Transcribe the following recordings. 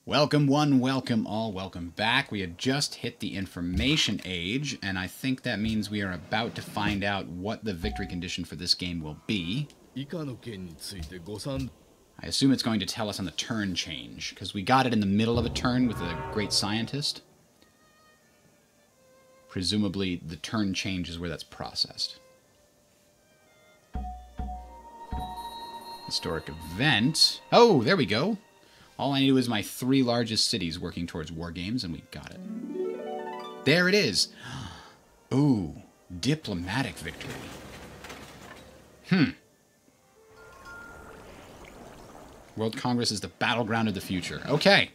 Welcome one, welcome all, welcome back. We had just hit the information age, and I think that means we are about to find out what the victory condition for this game will be. I assume it's going to tell us on the turn change, because we got it in the middle of a turn with a great scientist. Presumably, the turn change is where that's processed. Historic event. Oh, there we go. All I knew was my 3 largest cities working towards war games, and we got it. There it is. Ooh, diplomatic victory. World Congress is the battleground of the future. Okay.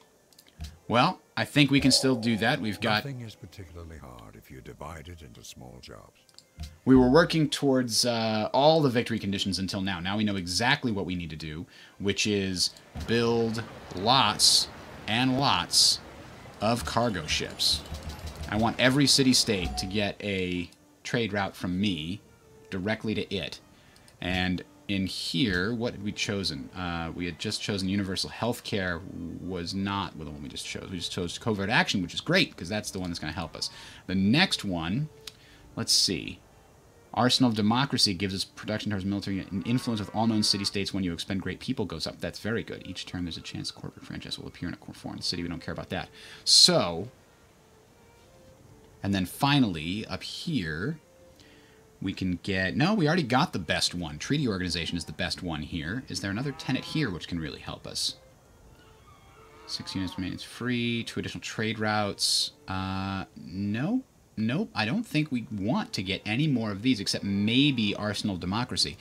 Well, I think we can still do that. We've got... Nothing is particularly hard if you divide it into small jobs. We were working towards all the victory conditions until now. Now we know exactly what we need to do, which is build lots and lots of cargo ships. I want every city-state to get a trade route from me directly to it. And in here, what had we chosen? We had just chosen universal healthcare. Was not the one we just chose. We just chose covert action, which is great, because that's the one that's going to help us. The next one, let's see. Arsenal of Democracy gives us production towards military and influence with all known city-states. When you expend great people goes up. That's very good. Each turn there's a chance the corporate franchise will appear in a foreign city. We don't care about that. So, and then finally, up here, we can get... No, we already got the best one. Treaty Organization is the best one here. Is there another tenet here which can really help us? 6 units maintenance free. 2 additional trade routes. No. Nope, I don't think we want to get any more of these, except maybe Arsenal of Democracy.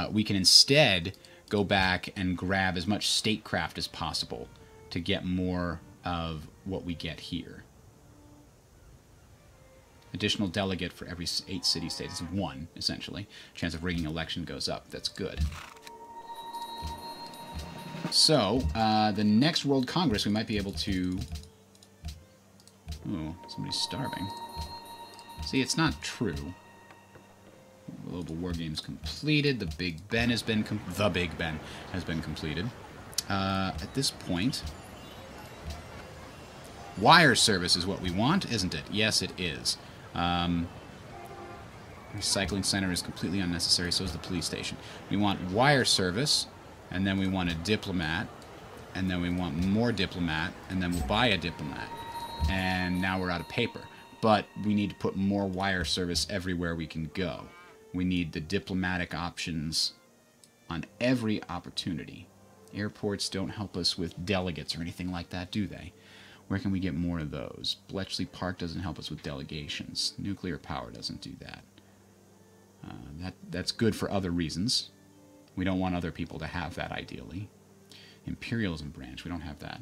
We can instead go back and grab as much statecraft as possible to get more of what we get here. Additional delegate for every 8 city-states. It's 1, essentially. Chance of rigging election goes up. That's good. So, the next World Congress, we might be able to... Oh, somebody's starving. See, it's not true. Global War Games completed. The Big Ben has been completed. At this point, wire service is what we want, isn't it? Yes, it is. Recycling center is completely unnecessary. So is the police station. We want wire service, and then we want a diplomat, and then we want more diplomat, and then we'll buy a diplomat, and now we're out of paper. But we need to put more wire service everywhere we can go. We need the diplomatic options on every opportunity. Airports don't help us with delegates or anything like that, do they? Where can we get more of those? Bletchley Park doesn't help us with delegations. Nuclear power doesn't do that. That's good for other reasons. We don't want other people to have that, ideally. Imperialism branch, we don't have that.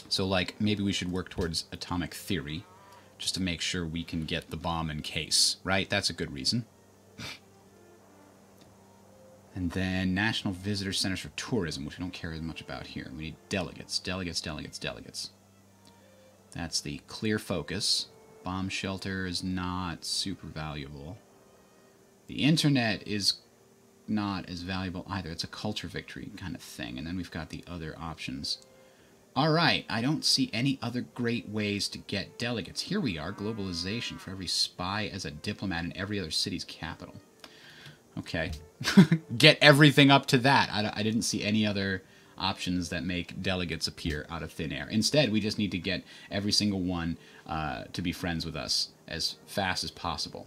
So, like, maybe we should work towards atomic theory, just to make sure we can get the bomb in case, right? That's a good reason. And then National Visitor Centers for Tourism, which we don't care as much about here. We need delegates, delegates, delegates, delegates. That's the clear focus. Bomb shelter is not super valuable. The internet is not as valuable either. It's a culture victory kind of thing. And then we've got the other options. Alright, I don't see any other great ways to get delegates. Here we are, globalization for every spy as a diplomat in every other city's capital. Okay. Get everything up to that. I didn't see any other options that make delegates appear out of thin air. Instead, we just need to get every single one to be friends with us as fast as possible.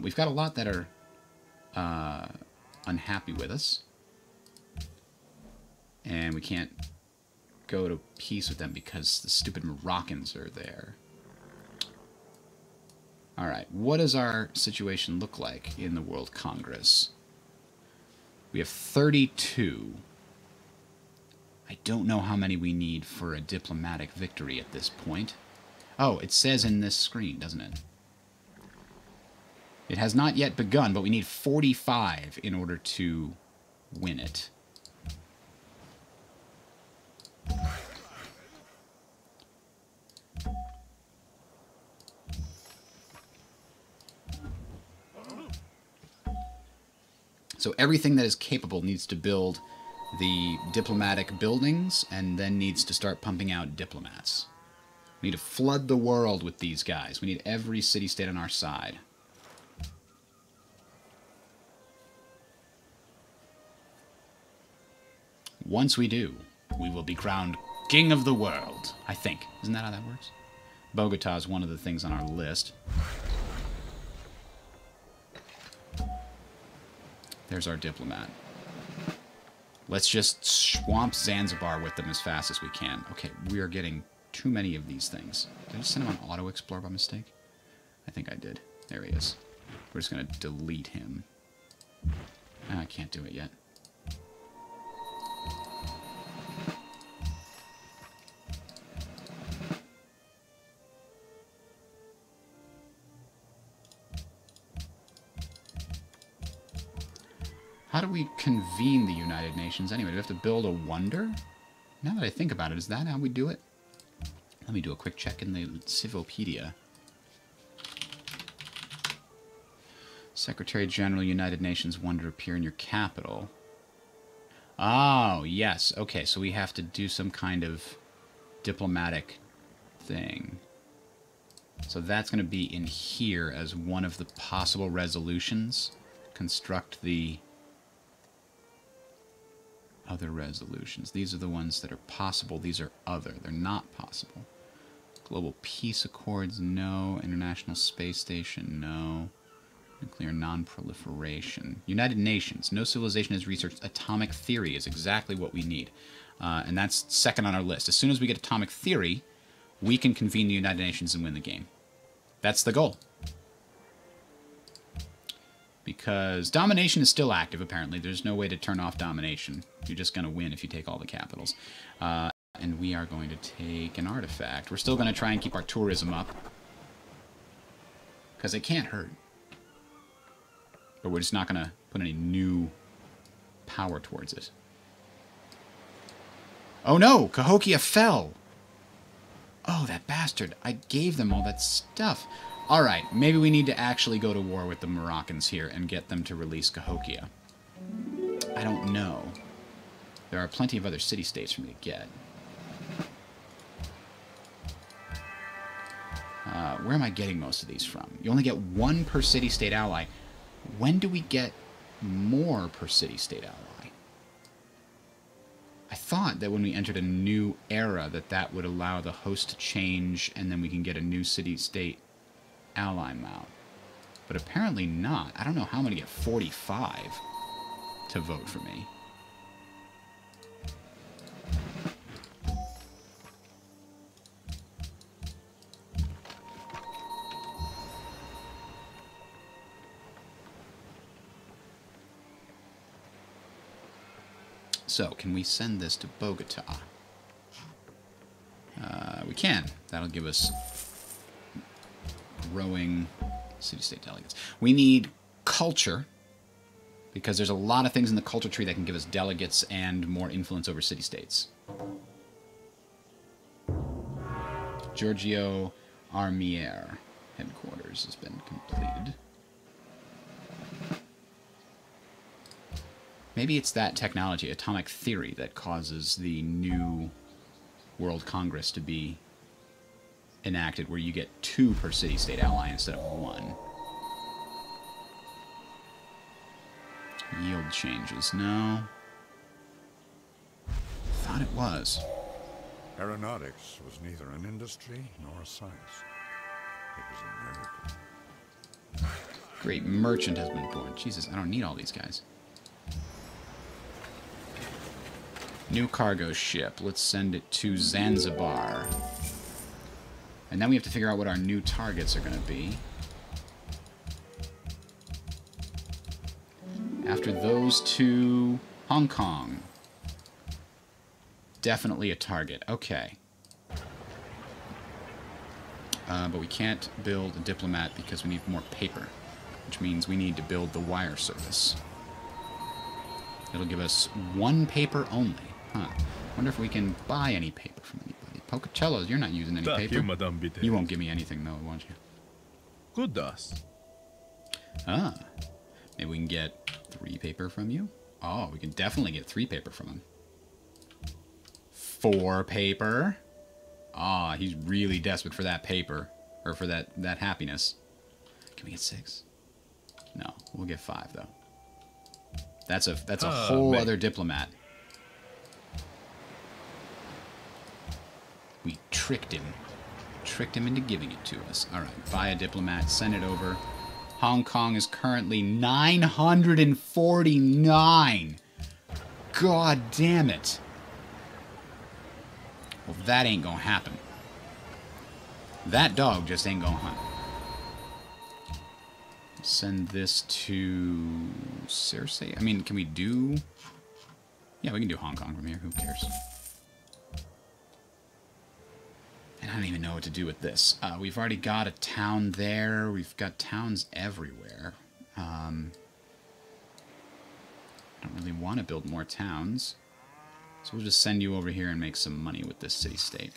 We've got a lot that are unhappy with us. And we can't go to peace with them because the stupid Moroccans are there. Alright, what does our situation look like in the World Congress? We have 32. I don't know how many we need for a diplomatic victory at this point. Oh, it says in this screen, doesn't it? It has not yet begun, but we need 45 in order to win it. So everything that is capable needs to build the diplomatic buildings and then needs to start pumping out diplomats. We need to flood the world with these guys. We need every city-state on our side. Once we do, we will be crowned king of the world, I think. Isn't that how that works? Bogota is one of the things on our list. There's our diplomat. Let's just swamp Zanzibar with them as fast as we can. Okay, we are getting too many of these things. Did I just send him on auto-explore by mistake? I think I did. There he is. We're just going to delete him. I can't do it yet. How do we convene the United Nations anyway? Do we have to build a wonder? Now that I think about it, is that how we do it? Let me do a quick check in the Civopedia. Secretary General, United Nations wonder appear in your capital. Oh, yes. Okay, so we have to do some kind of diplomatic thing. So that's going to be in here as one of the possible resolutions. Construct the other resolutions. These are the ones that are possible. These are other. They're not possible. Global Peace Accords, no. International Space Station, no. Nuclear non-proliferation. United Nations, no civilization has researched atomic theory is exactly what we need. And that's second on our list. As soon as we get atomic theory, we can convene the United Nations and win the game. That's the goal. Because domination is still active, apparently. There's no way to turn off domination. You're just going to win if you take all the capitals. And we are going to take an artifact. We're still going to try and keep our tourism up. Because it can't hurt. But we're just not going to put any new power towards it. Oh no! Cahokia fell! Oh, that bastard. I gave them all that stuff. Alright, maybe we need to actually go to war with the Moroccans here and get them to release Cahokia. I don't know. There are plenty of other city-states for me to get. Where am I getting most of these from? You only get one per city-state ally. When do we get more per city-state ally? I thought that when we entered a new era that would allow the host to change and then we can get a new city-state ally mount. But apparently not. I don't know how I'm going to get 45 to vote for me. So, can we send this to Bogota? We can. That'll give us growing city-state delegates. We need culture, because there's a lot of things in the culture tree that can give us delegates and more influence over city-states. Giorgio Armier headquarters has been completed. Maybe it's that technology, atomic theory, that causes the new World Congress to be enacted, where you get 2 per city-state ally instead of 1. Yield changes, no. Thought it was. Aeronautics was neither an industry nor a science. It was a miracle. Great merchant has been born. Jesus, I don't need all these guys. New cargo ship. Let's send it to Zanzibar. And then we have to figure out what our new targets are going to be. After those two, Hong Kong. Definitely a target. Okay. But we can't build a diplomat because we need more paper. Which means we need to build the wire service. It'll give us 1 paper only. Huh. Wonder if we can buy any paper from anybody. Pocacellos, you're not using any paper. You won't give me anything, though, won't you? Good dust. Ah. Maybe we can get 3 paper from you? Oh, we can definitely get 3 paper from him. 4 paper. Ah, he's really desperate for that paper. Or for that happiness. Can we get 6? No, we'll get 5 though. That's a whole other diplomat. We tricked him. Tricked him into giving it to us. Alright, buy a diplomat, send it over. Hong Kong is currently 949. God damn it. Well, that ain't gonna happen. That dog just ain't gonna hunt. Send this to Cersei. I mean, can we do... Yeah, we can do Hong Kong from here. Who cares? And I don't even know what to do with this. We've already got a town there. We've got towns everywhere. I don't really want to build more towns. So we'll just send you over here and make some money with this city-state.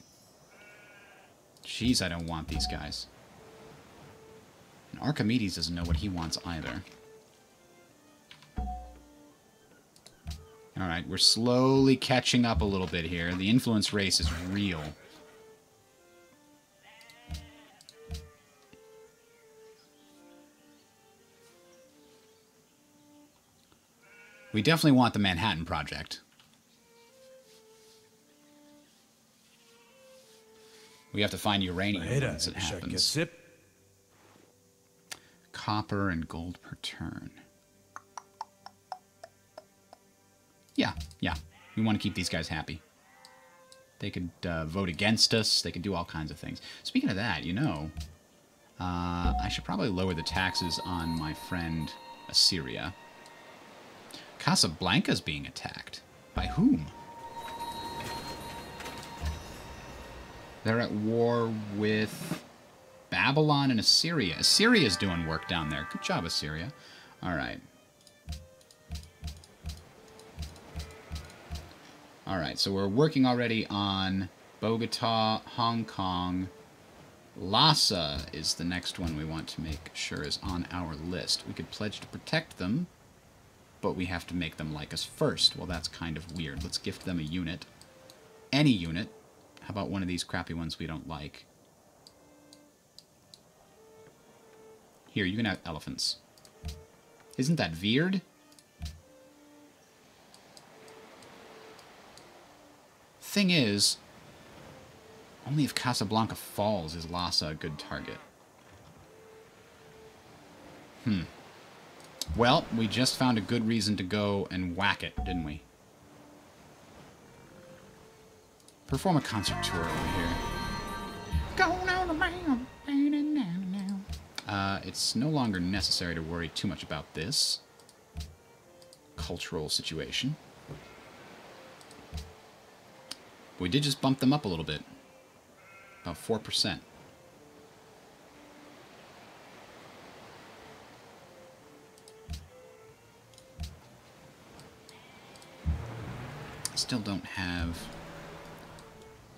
Jeez, I don't want these guys. And Archimedes doesn't know what he wants either. Alright, we're slowly catching up a little bit here. The influence race is real. We definitely want the Manhattan Project. We have to find uranium once it happens. Copper and gold per turn. Yeah. We want to keep these guys happy. They could vote against us. They could do all kinds of things. Speaking of that, you know, I should probably lower the taxes on my friend Assyria. Casablanca's being attacked. By whom? They're at war with Babylon and Assyria. Assyria's doing work down there. Good job, Assyria. Alright. Alright, so we're working already on Bogota, Hong Kong. Lhasa is the next one we want to make sure is on our list. We could pledge to protect them, but we have to make them like us first. Well, that's kind of weird. Let's gift them a unit. Any unit. How about one of these crappy ones we don't like? Here, you can have elephants. Isn't that weird? Thing is, only if Casablanca falls is Lhasa a good target. Well, we just found a good reason to go and whack it, didn't we? Perform a concert tour over here. It's no longer necessary to worry too much about this cultural situation. We did just bump them up a little bit. About 4%. I still don't have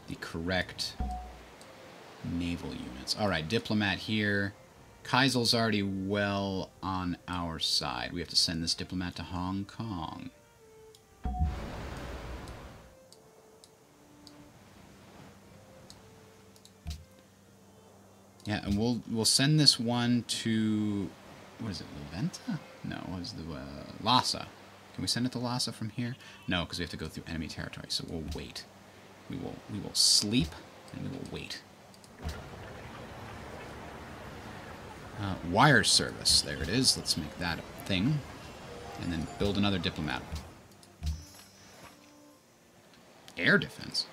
the correct naval units. Alright, diplomat here. Kaisel's already well on our side. We have to send this diplomat to Hong Kong. Yeah, and we'll send this one to... What is it, Leventa? No, what is the... Lhasa. Can we send it to Lhasa from here? No, because we have to go through enemy territory, so we'll wait. We will sleep, and we will wait. Wire service. There it is. Let's make that a thing. And then build another diplomat. Air defense.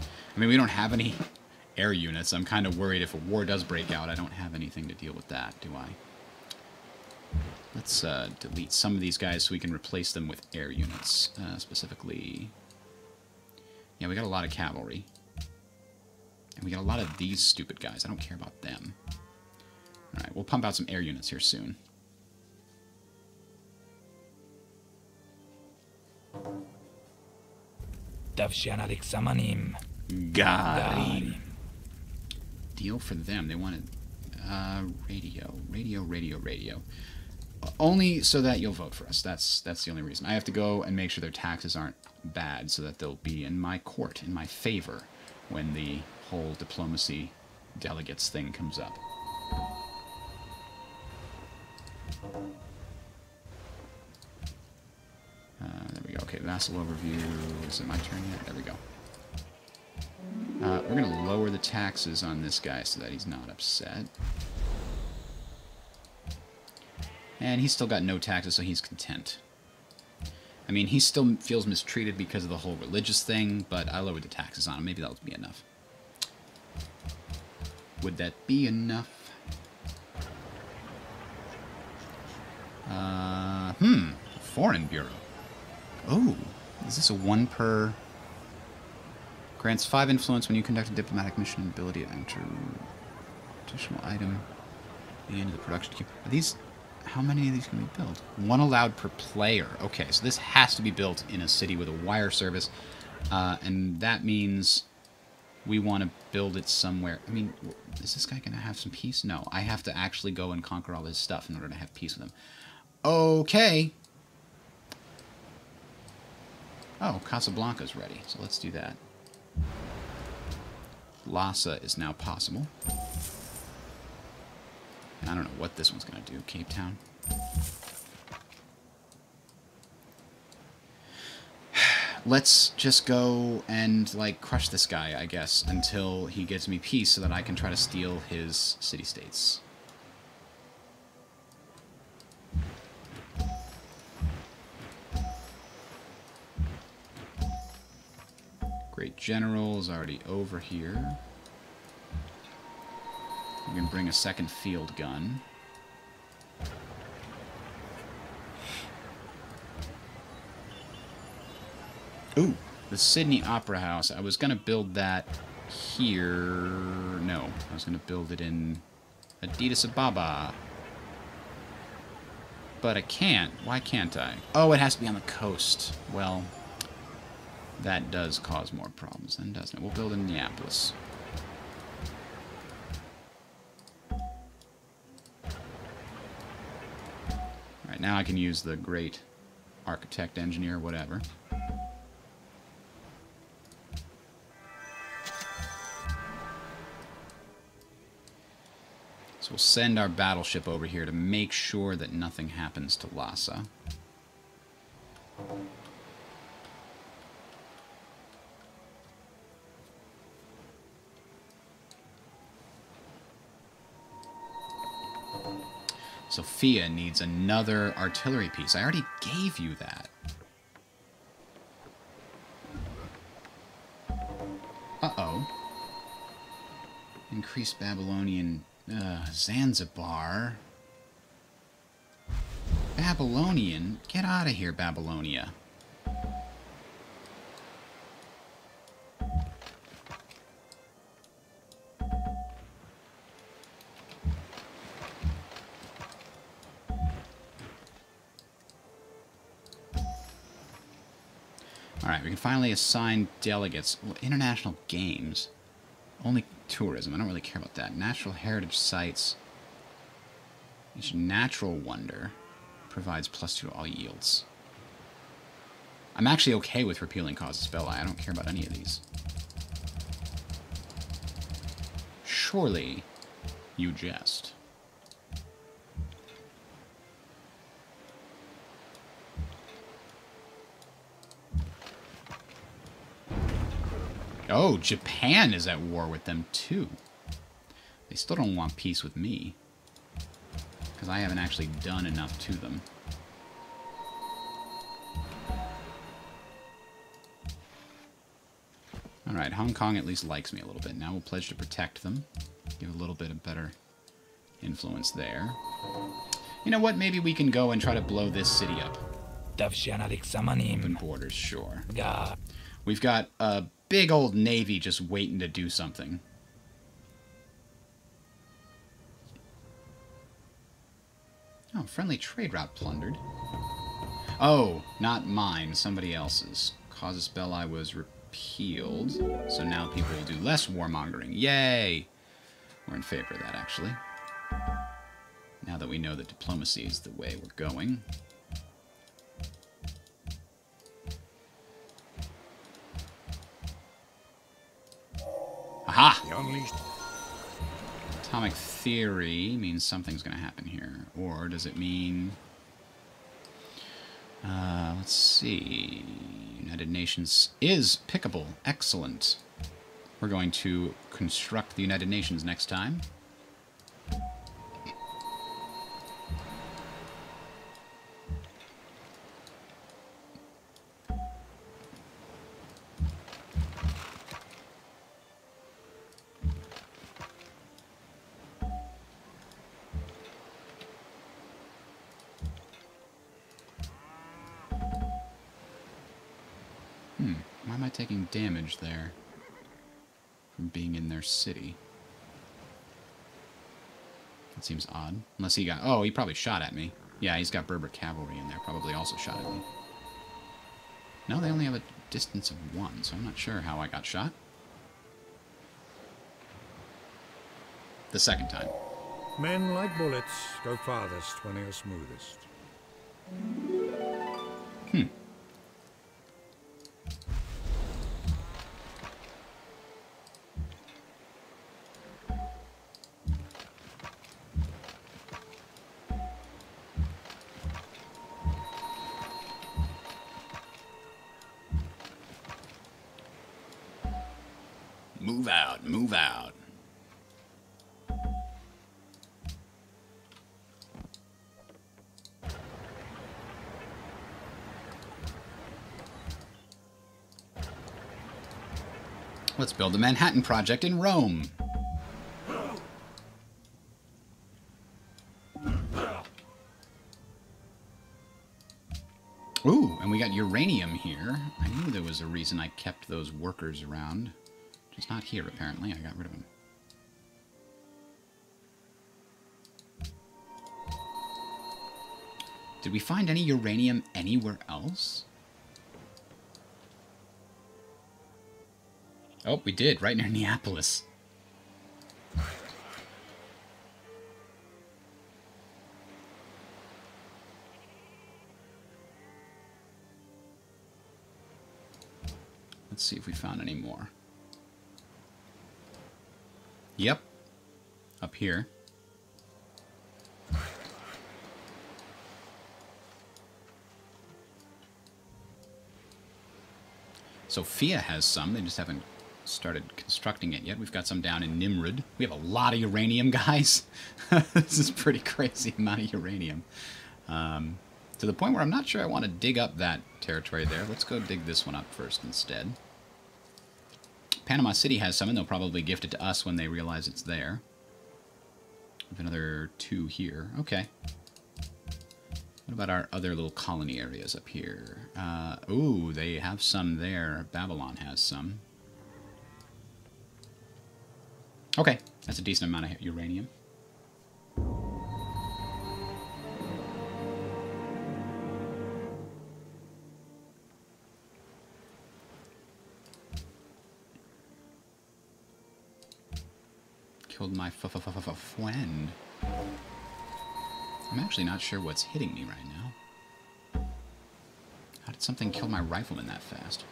I mean, we don't have any air units. I'm kind of worried if a war does break out, I don't have anything to deal with that, do I? Let's delete some of these guys so we can replace them with air units. Specifically... Yeah, we got a lot of cavalry. And we got a lot of these stupid guys. I don't care about them. Alright, we'll pump out some air units here soon. Garim. Deal for them. They wanted radio. Only so that you'll vote for us. That's the only reason. I have to go and make sure their taxes aren't bad so that they'll be in my court, in my favor, when the whole diplomacy delegates thing comes up. There we go. Okay, vassal overview. Is it my turn yet? There we go. We're going to lower the taxes on this guy so that he's not upset. And he's still got no taxes, so he's content. I mean, he still feels mistreated because of the whole religious thing, but I lowered the taxes on him. Maybe that'll be enough. Would that be enough? Foreign Bureau. Oh, is this a 1 per... Grants 5 influence when you conduct a diplomatic mission and ability to enter additional item at the end of the production queue. Are these... How many of these can we build? 1 allowed per player. Okay, so this has to be built in a city with a wire service. And that means we want to build it somewhere. I mean, is this guy going to have some peace? No, I have to actually go and conquer all his stuff in order to have peace with him. Okay. Oh, Casablanca's ready, so let's do that. Lhasa is now possible. I don't know what this one's going to do. Cape Town. Let's just go and, like, crush this guy, I guess, until he gives me peace so that I can try to steal his city-states. Great General is already over here. We can bring a second field gun. Ooh, the Sydney Opera House. I was going to build that here. No, I was going to build it in Addis Ababa. But I can't. Why can't I? Oh, it has to be on the coast. Well, that does cause more problems then, doesn't it? We'll build in Neapolis. Alright, now I can use the great architect, engineer, whatever. So we'll send our battleship over here to make sure that nothing happens to Lhasa. Sophia needs another artillery piece. I already gave you that. Uh-oh. Increased Babylonian... Zanzibar. Babylonian? Get out of here, Babylonia. Alright, we can finally assign delegates. Well, international games. Only tourism. I don't really care about that. Natural heritage sites. Each natural wonder provides +2 to all yields. I'm actually okay with repealing Casus Belli. I don't care about any of these. Surely you jest. Oh, Japan is at war with them, too. They still don't want peace with me. Because I haven't actually done enough to them. Alright, Hong Kong at least likes me a little bit. Now we'll pledge to protect them. Give a little bit of better influence there. You know what? Maybe we can go and try to blow this city up. Open borders, sure. We've got a big old navy just waiting to do something. Oh, friendly trade route plundered. Oh, not mine, somebody else's. Casus Belli was repealed, so now people will do less warmongering. Yay! We're in favor of that, actually. Now that we know that diplomacy is the way we're going. Aha! Atomic theory means something's going to happen here. Or does it mean... let's see... United Nations is pickable. Excellent. We're going to construct the United Nations next time. Why am I taking damage there from being in their city? That seems odd. Unless he got... Oh, he probably shot at me. Yeah, he's got Berber cavalry in there. Probably also shot at me. No, they only have a distance of 1, so I'm not sure how I got shot. The second time. Men, like bullets, go farthest when they are smoothest. Move out, move out. Let's build the Manhattan Project in Rome. Ooh, and we got uranium here. I knew there was a reason I kept those workers around. Just not here, apparently. I got rid of them. Did we find any uranium anywhere else? Oh, we did, right near Neapolis. Let's see if we found any more. Yep. Up here. Sophia has some. They just haven't started constructing it yet. We've got some down in Nimrud. We have a lot of uranium, guys. This is pretty crazy amount of uranium. To the point where I'm not sure I want to dig up that territory there. Let's go dig this one up first instead. Panama City has some, and they'll probably gift it to us when they realize it's there. We have another 2 here. Okay. What about our other little colony areas up here? Ooh, they have some there. Babylon has some. Okay, that's a decent amount of uranium. Killed my friend. I'm actually not sure what's hitting me right now. How did something kill my rifleman that fast?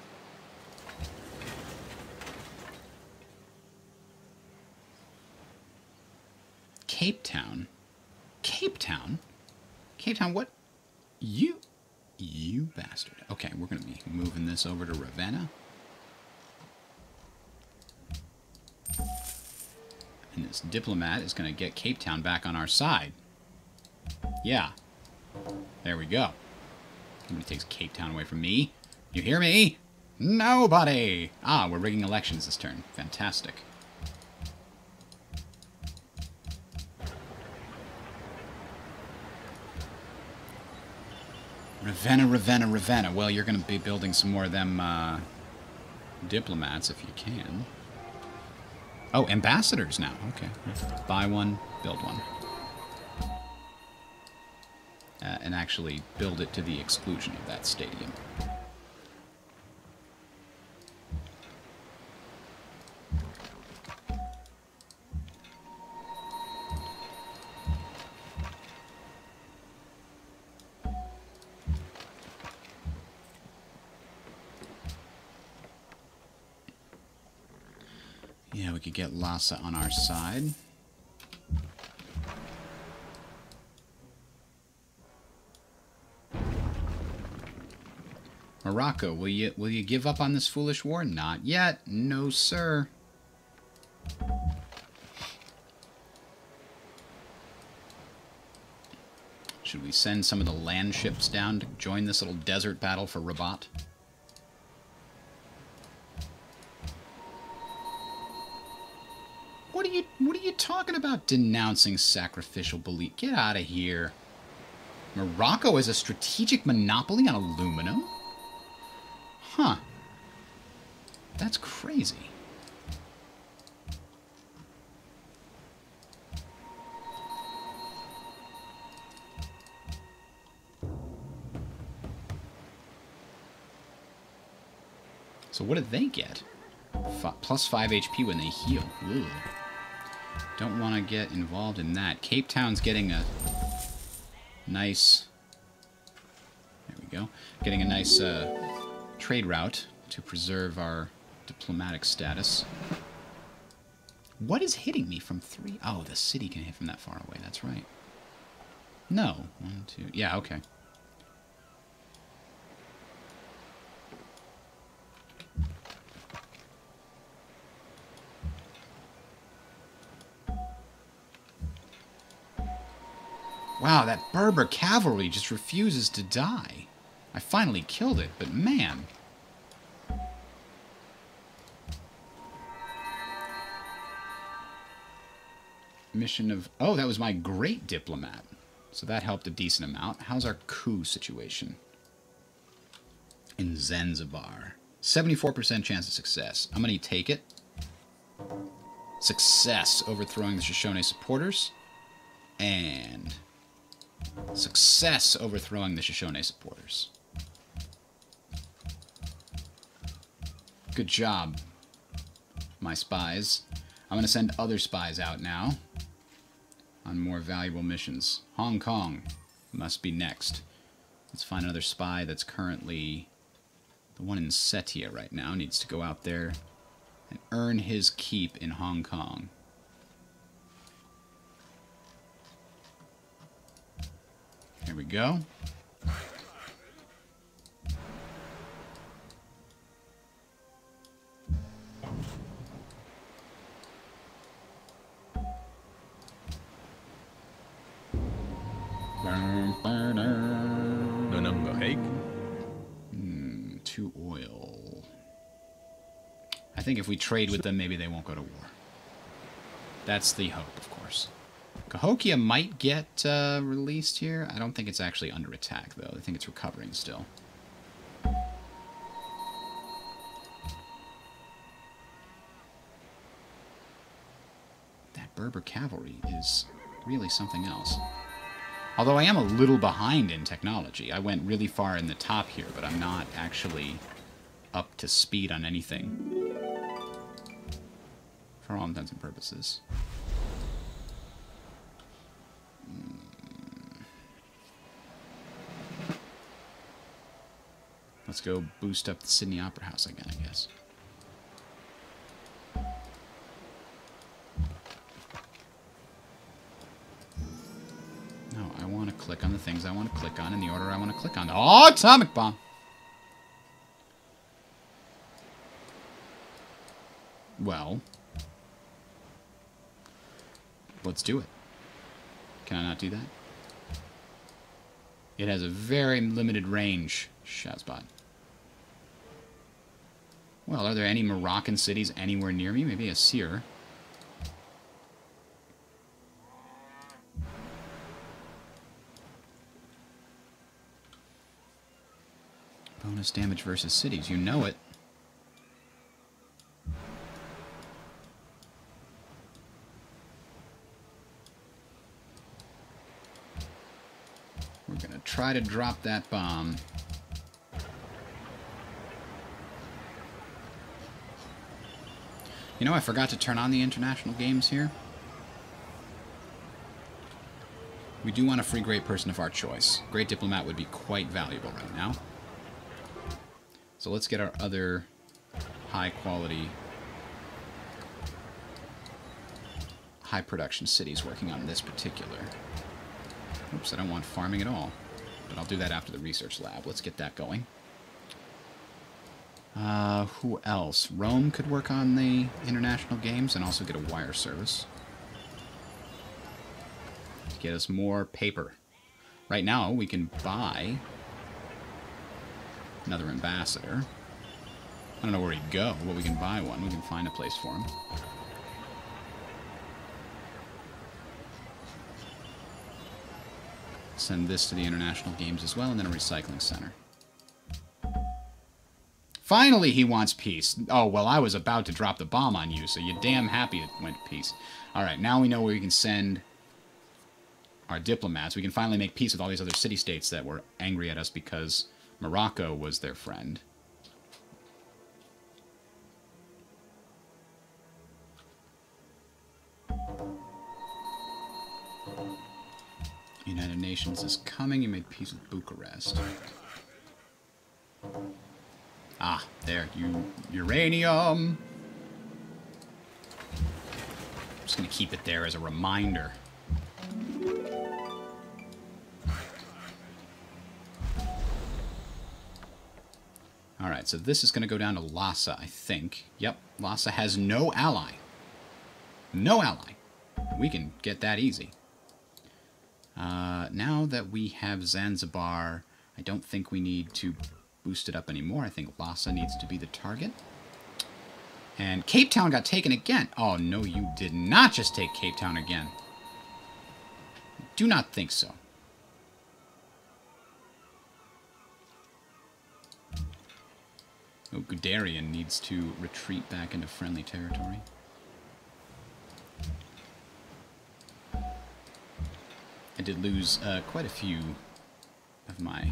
Cape Town? Cape Town? Cape Town, what? You bastard. Okay, we're going to be moving this over to Ravenna. And this diplomat is going to get Cape Town back on our side. Yeah. There we go. Nobody takes Cape Town away from me. You hear me? Nobody! Ah, we're rigging elections this turn. Fantastic. Ravenna, Ravenna, Ravenna. Well, you're going to be building some more of them diplomats if you can. Oh, ambassadors now. Okay. Buy one, build one. And actually build it to the exclusion of that stadium. Yeah, we could get Lhasa on our side. Morocco, will you give up on this foolish war? Not yet. No, sir. Should we send some of the land ships down to join this little desert battle for Rabat? What are you talking about denouncing sacrificial belief? Get out of here. Morocco has a strategic monopoly on aluminum? Huh. That's crazy. So what did they get? Plus 5 HP when they heal. Ugh. Don't want to get involved in that. Cape Town's getting a nice... There we go. Getting a nice trade route to preserve our diplomatic status. What is hitting me from 3? Oh, the city can hit from that far away. That's right. No. 1, 2... Yeah, okay. Wow, that Berber cavalry just refuses to die. I finally killed it, but man. Mission of... Oh, that was my great diplomat. So that helped a decent amount. How's our coup situation? In Zanzibar. 74% chance of success. I'm going to take it. Success. Overthrowing the Shoshone supporters. And... success overthrowing the Shoshone supporters. Good job, my spies. I'm going to send other spies out now on more valuable missions. Hong Kong must be next. Let's find another spy that's currently... The one in Setia right now needs to go out there and earn his keep in Hong Kong. Here we go. To oil. I think if we trade with them, maybe they won't go to war. That's the hope, of course. Cahokia might get released here. I don't think it's actually under attack, though. I think it's recovering still. That Berber cavalry is really something else. Although I am a little behind in technology. I went really far in the top here, but I'm not actually up to speed on anything. For all intents and purposes. Let's go boost up the Sydney Opera House again, I guess. No, I want to click on the things I want to click on in the order I want to click on. Oh, atomic bomb! Well, let's do it. Can I not do that? It has a very limited range, Shazbot. Well, are there any Moroccan cities anywhere near me? Maybe a Seer. Bonus damage versus cities. You know it. We're gonna try to drop that bomb. You know, I forgot to turn on the international games here. We do want a free great person of our choice. Great diplomat would be quite valuable right now. So let's get our other high quality high production cities working on this particular. Oops, I don't want farming at all. But I'll do that after the research lab. Let's get that going. Who else? Rome could work on the international games and also get a wire service. To get us more paper. Right now, we can buy another ambassador. I don't know where he'd go, but we can buy one. We can find a place for him. Send this to the international games as well, and then a recycling center. Finally, he wants peace. Oh, well, I was about to drop the bomb on you, so you're damn happy it went to peace. Alright, now we know where we can send our diplomats. We can finally make peace with all these other city-states that were angry at us because Morocco was their friend. United Nations is coming. You made peace with Bucharest. Ah, there. Uranium! I'm just going to keep it there as a reminder. Alright, so this is going to go down to Lhasa, I think. Yep, Lhasa has no ally. No ally. We can get that easy. Now that we have Zanzibar, I don't think we need to boost it up anymore. I think Lhasa needs to be the target. And Cape Town got taken again. Oh, no, you did not just take Cape Town again. Do not think so. Oh, Guderian needs to retreat back into friendly territory. I did lose quite a few of my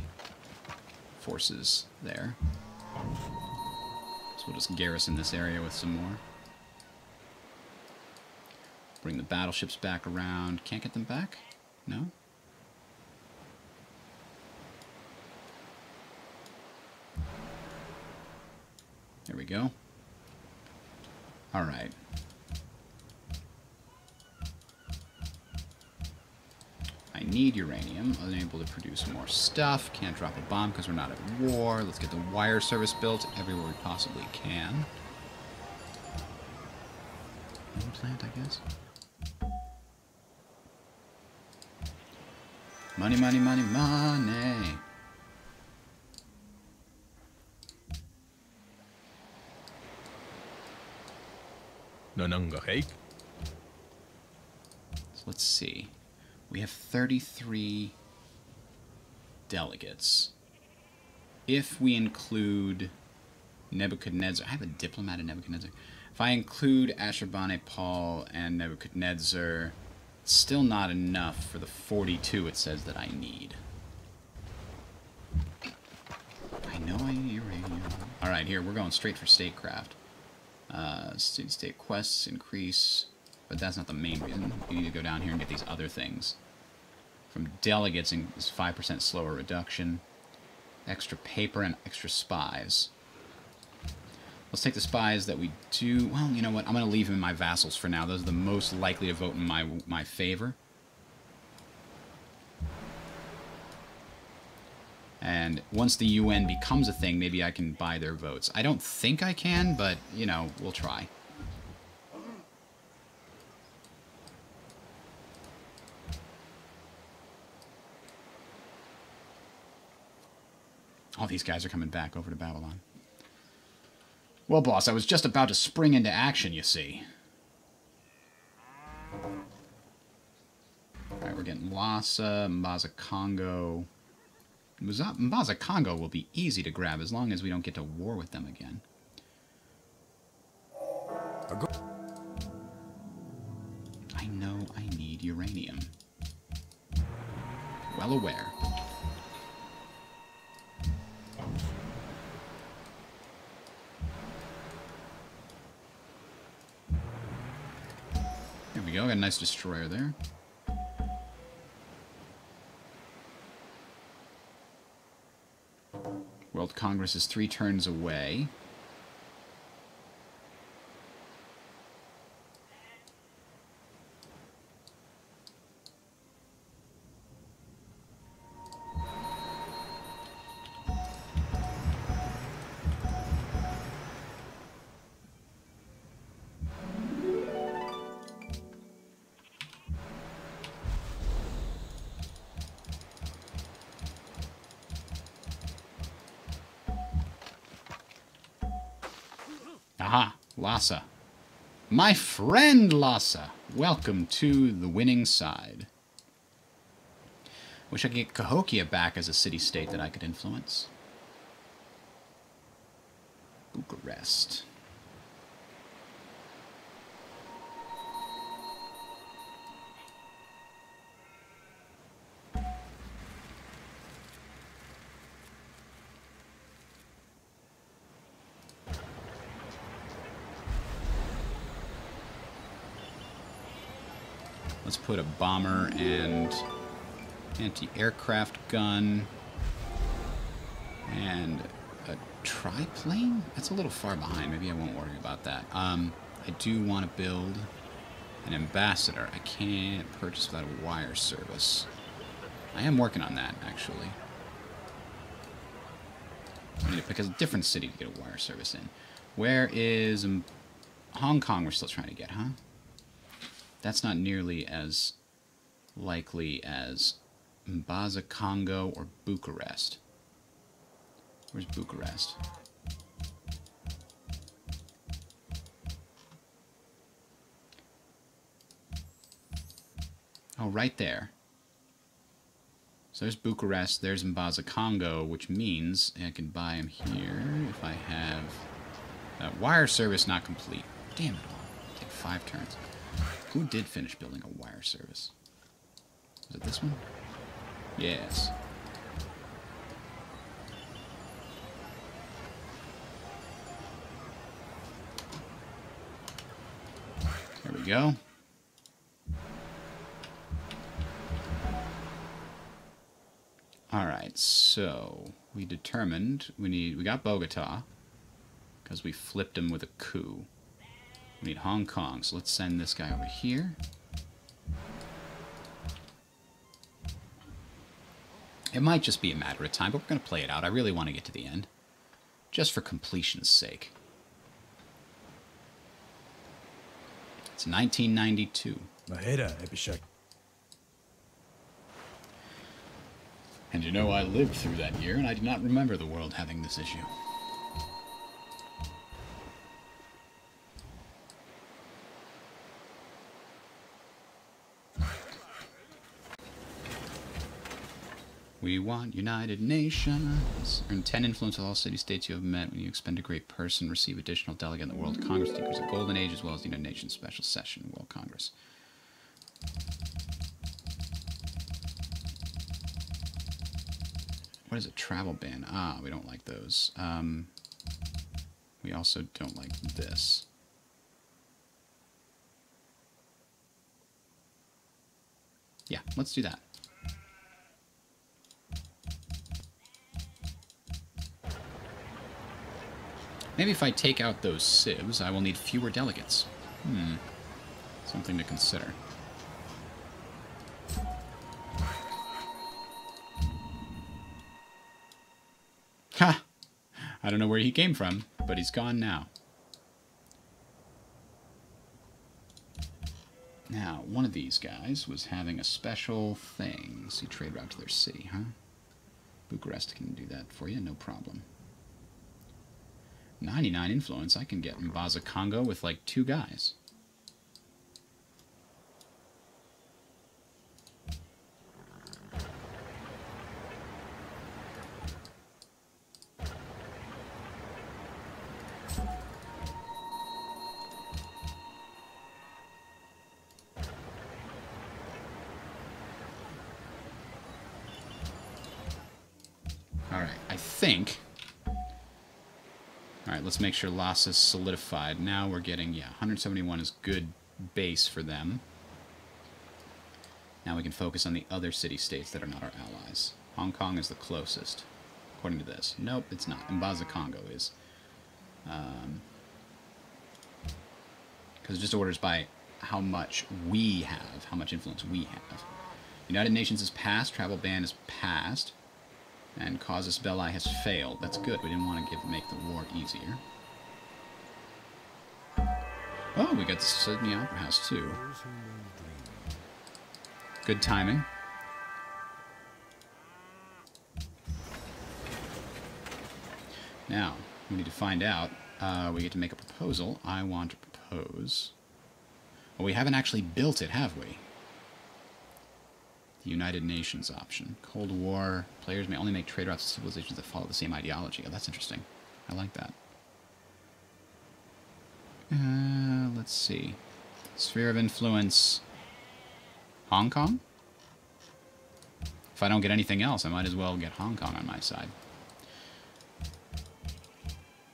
forces there. So we'll just garrison this area with some more. Bring the battleships back around. Can't get them back? No? There we go. Alright. I need uranium. Unable to produce more stuff. Can't drop a bomb because we're not at war. Let's get the wire service built everywhere we possibly can. Implant, I guess. Money, money, money, money. So let's see. We have 33 delegates. If we include Nebuchadnezzar... I have a diplomat in Nebuchadnezzar. If I include Ashurbanipal and Nebuchadnezzar, it's still not enough for the 42 it says that I need. I know I need uranium. Alright, here, we're going straight for statecraft. City-state quests increase, but that's not the main reason. You need to go down here and get these other things. From delegates, is 5% slower reduction. Extra paper and extra spies. Let's take the spies that we do. Well, you know what? I'm going to leave them in my vassals for now. Those are the most likely to vote in my favor. And once the UN becomes a thing, maybe I can buy their votes. I don't think I can, but, you know, we'll try. All these guys are coming back over to Babylon. Well, boss, I was just about to spring into action, you see. Alright, we're getting Lhasa, Mbaza Congo. Mbaza Congo will be easy to grab as long as we don't get to war with them again. I know I need uranium. Well aware. There we go, got a nice destroyer there. World Congress is 3 turns away. Aha, Lhasa. My friend Lhasa. Welcome to the winning side. Wish I could get Cahokia back as a city-state that I could influence. Bucharest. Let's put a bomber and anti-aircraft gun and a triplane? That's a little far behind. Maybe I won't worry about that. I do want to build an ambassador. I can't purchase without a wire service. I am working on that, actually. I need to pick a different city to get a wire service in. Where is Hong Kong? We're still trying to get, huh? That's not nearly as likely as Mbaza, Congo, or Bucharest. Where's Bucharest? Oh, right there. So there's Bucharest, there's Mbaza, Congo, which means I can buy them here if I have... wire service not complete. Damn it all. Take 5 turns. Who did finish building a wire service? Was it this one? Yes. There we go. Alright, so we determined we got Bogota because we flipped him with a coup. We need Hong Kong, so let's send this guy over here. It might just be a matter of time, but we're going to play it out. I really want to get to the end, just for completion's sake. It's 1992. And you know, I lived through that year, and I do not remember the world having this issue. We want United Nations. Earn 10 influence with all city-states you have met. When you expend a great person, receive additional delegate in the World Congress. Decrees a Golden Age as well as the United Nations Special Session World Congress. What is a travel ban? Ah, we don't like those. We also don't like this. Yeah, let's do that. Maybe if I take out those CiVs, I will need fewer delegates. Something to consider. Ha! I don't know where he came from, but he's gone now. Now, one of these guys was having a special thing. See, trade route to their city, huh? Bucharest can do that for you, no problem. 99 influence, I can get Mbaza, Congo with like 2 guys. Alright, I think... Alright, let's make sure Lhasa is solidified. Now we're getting, yeah, 171 is good base for them. Now we can focus on the other city-states that are not our allies. Hong Kong is the closest, according to this. Nope, it's not. Mbaza, Congo is. Because it just orders by how much we have, how much influence we have. United Nations is passed, travel ban is passed. And Casus Belli has failed. That's good. We didn't want to make the war easier. Oh, we got the Sydney Opera House, too. Good timing. Now, we need to find out we get to make a proposal. I want to propose. Well, we haven't actually built it, have we? The United Nations option. Cold War. Players may only make trade routes to civilizations that follow the same ideology. Oh, that's interesting. I like that. Let's see. Sphere of influence. Hong Kong? If I don't get anything else, I might as well get Hong Kong on my side.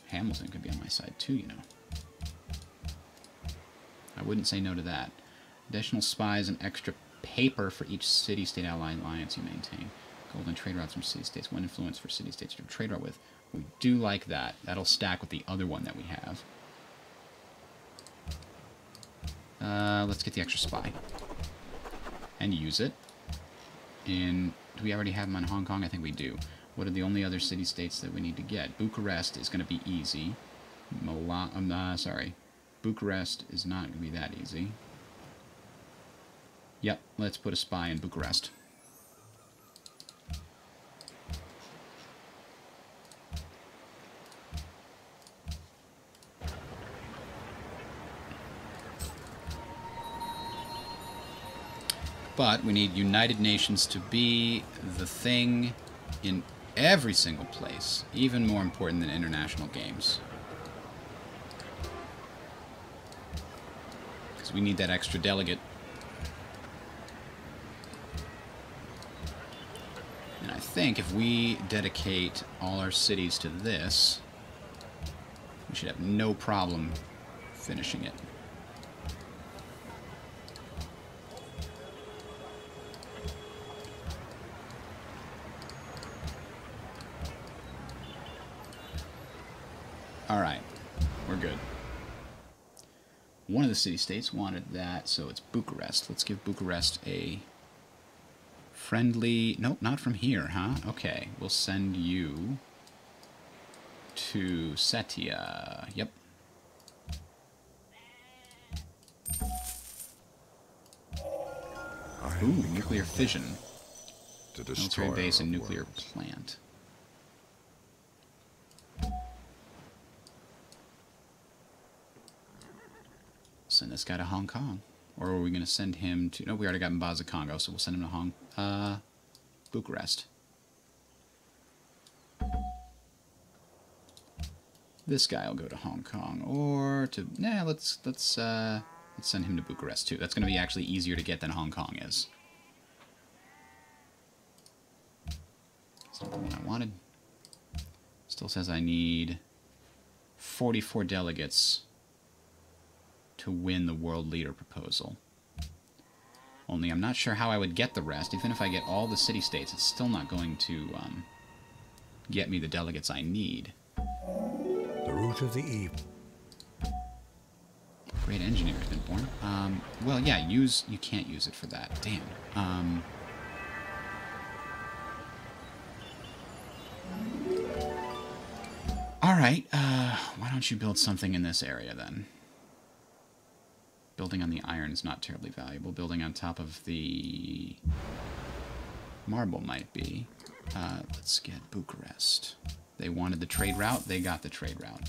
Hamilton could be on my side too, you know. I wouldn't say no to that. Additional spies and extra paper for each city-state alliance you maintain. Golden trade routes from city-states. One influence for city-states to trade route with. We do like that. That'll stack with the other one that we have. Let's get the extra spy. And use it. Do we already have them on Hong Kong? I think we do. What are the only other city-states that we need to get? Bucharest is going to be easy. Bucharest is not going to be that easy. Yep, let's put a spy in Bucharest. But we need United Nations to be the thing in every single place, even more important than international games. Because we need that extra delegate. And I think if we dedicate all our cities to this, we should have no problem finishing it. Alright, we're good. One of the city-states wanted that, so it's Bucharest. Let's give Bucharest a friendly... Nope, not from here, huh? Okay, we'll send you to Setia. Yep. Ooh, nuclear fission. Military base and nuclear plant. Send this guy to Hong Kong. Or are we going to send him to... No, we already got Mbaza Congo, so we'll send him to Bucharest. This guy will go to Hong Kong. Or to... Nah, let's send him to Bucharest, too. That's going to be actually easier to get than Hong Kong is. That's not the one I wanted. Still says I need 44 delegates to win the world leader proposal. Only I'm not sure how I would get the rest. Even if I get all the city-states, it's still not going to get me the delegates I need. The root of the evil. Great engineer has been born. Well, yeah, you can't use it for that. Damn. Alright, why don't you build something in this area then? Building on the iron is not terribly valuable. Building on top of the marble might be. Let's get Bucharest. They wanted the trade route. They got the trade route.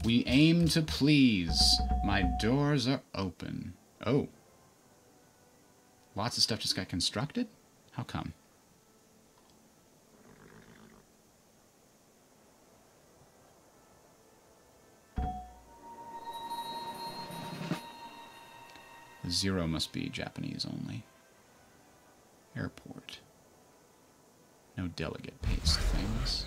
We aim to please. My doors are open. Oh. Lots of stuff just got constructed? How come? Zero must be Japanese only. Airport. No delegate paste things.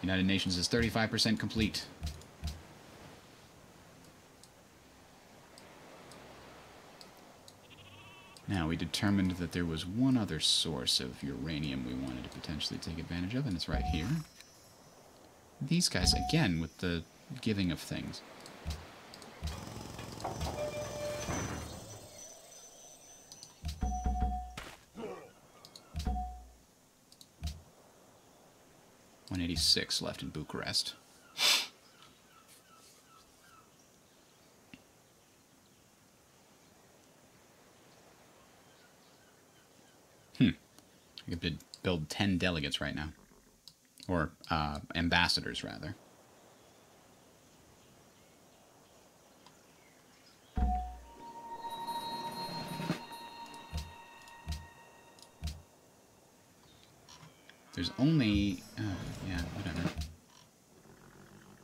United Nations is 35% complete. Now, we determined that there was one other source of uranium we wanted to potentially take advantage of, and it's right here. These guys, again, with the giving of things. $186 left in Bucharest. I could build 10 delegates right now. Or ambassadors, rather. There's only... yeah, whatever.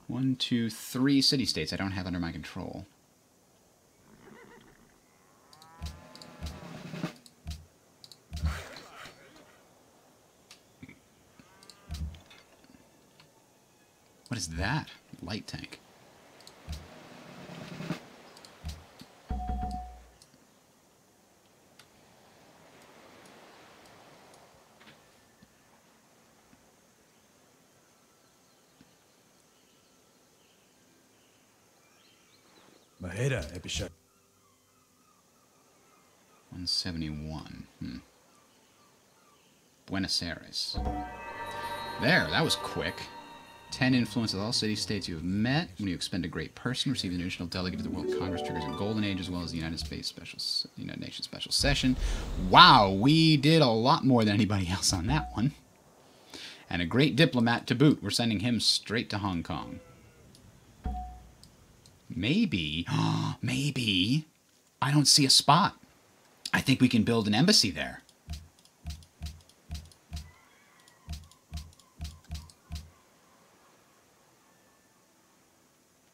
1, 2, 3 city-states I don't have under my control. What is that? Light tank. Mahera, Episha. 171. Buenos Aires. There, that was quick. 10 influence of all city-states you have met. When you expend a great person, receive an additional delegate to the World Congress, triggers a golden age, as well as the United Nations special session. Wow, we did a lot more than anybody else on that one. And a great diplomat to boot. We're sending him straight to Hong Kong. Maybe, maybe, I don't see a spot. I think we can build an embassy there.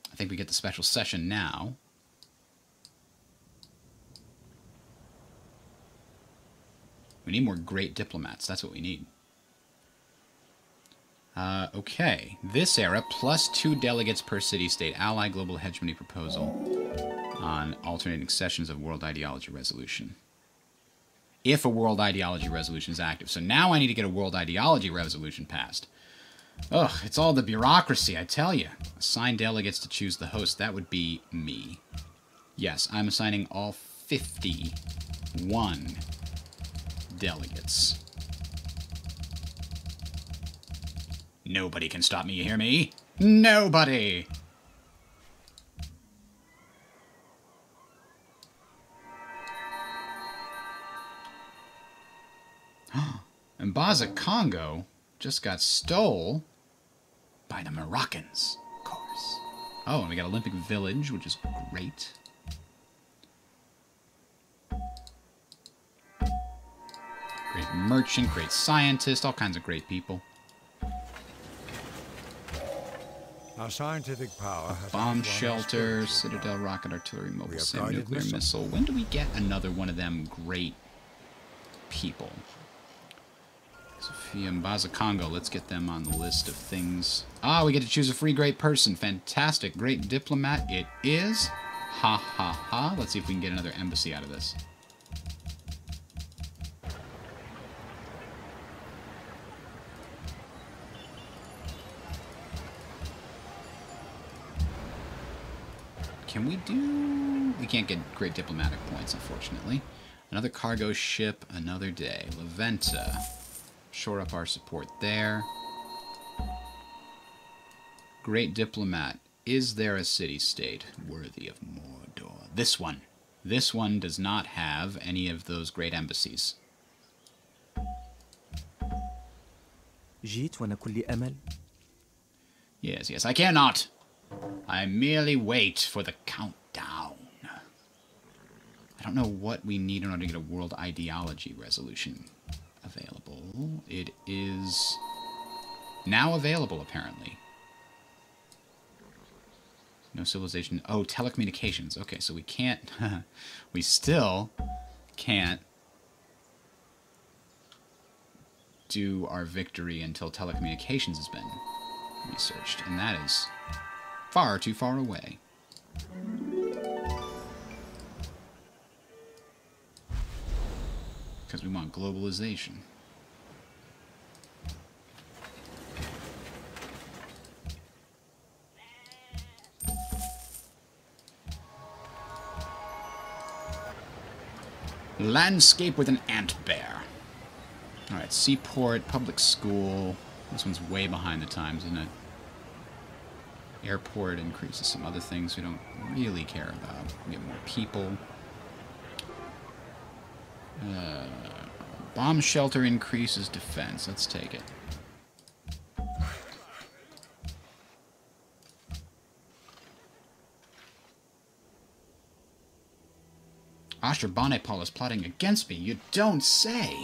I think we get the special session now. We need more great diplomats. That's what we need. Okay. This era, plus 2 delegates per city-state. Ally global hegemony proposal on alternating sessions of world ideology resolution. If a world ideology resolution is active. So now I need to get a world ideology resolution passed. Ugh, it's all the bureaucracy, I tell you. Assign delegates to choose the host. That would be me. Yes, I'm assigning all 51 delegates. Nobody can stop me, you hear me? Nobody! And Baza Congo just got stole by the Moroccans, of course. Oh, and we got Olympic Village, which is great. Great merchant, great scientist, all kinds of great people. Our scientific power has Bomb shelter, citadel, rocket artillery, mobile sim, nuclear missile. When do we get another one of them great people? Sophia and Baza Congo, let's get them on the list of things. Ah, we get to choose a free great person. Fantastic. Great diplomat it is. Ha ha ha. Let's see if we can get another embassy out of this. Can we do... We can't get great diplomatic points, unfortunately. Another cargo ship, another day. La Venta. Shore up our support there. Great diplomat. Is there a city-state worthy of Mordor? This one. This one does not have any of those great embassies. Yes, yes, I cannot. I merely wait for the countdown. I don't know what we need in order to get a world ideology resolution available. It is now available, apparently. No civilization. Oh, telecommunications. Okay, so we can't... we still can't do our victory until telecommunications has been researched. And that is far too far away. Because we want globalization. Landscape with an ant bear. Alright, seaport, public school. This one's way behind the times, isn't it? Airport increases some other things we don't really care about. We get more people. Bomb shelter increases defense. Let's take it. Ashurbanipal is plotting against me. You don't say.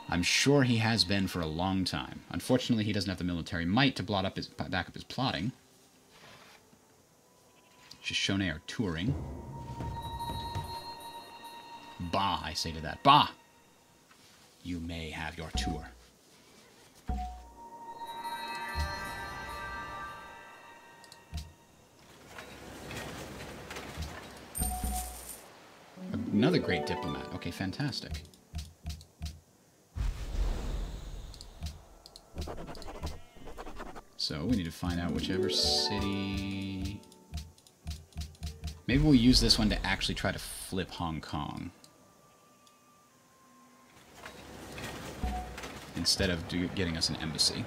I'm sure he has been for a long time. Unfortunately, he doesn't have the military might to back up his plotting. Shoshone are touring. Bah, I say to that. Bah! You may have your tour. Another great diplomat. Okay, fantastic. So we need to find out whichever city... Maybe we'll use this one to actually try to flip Hong Kong. Instead of getting us an embassy.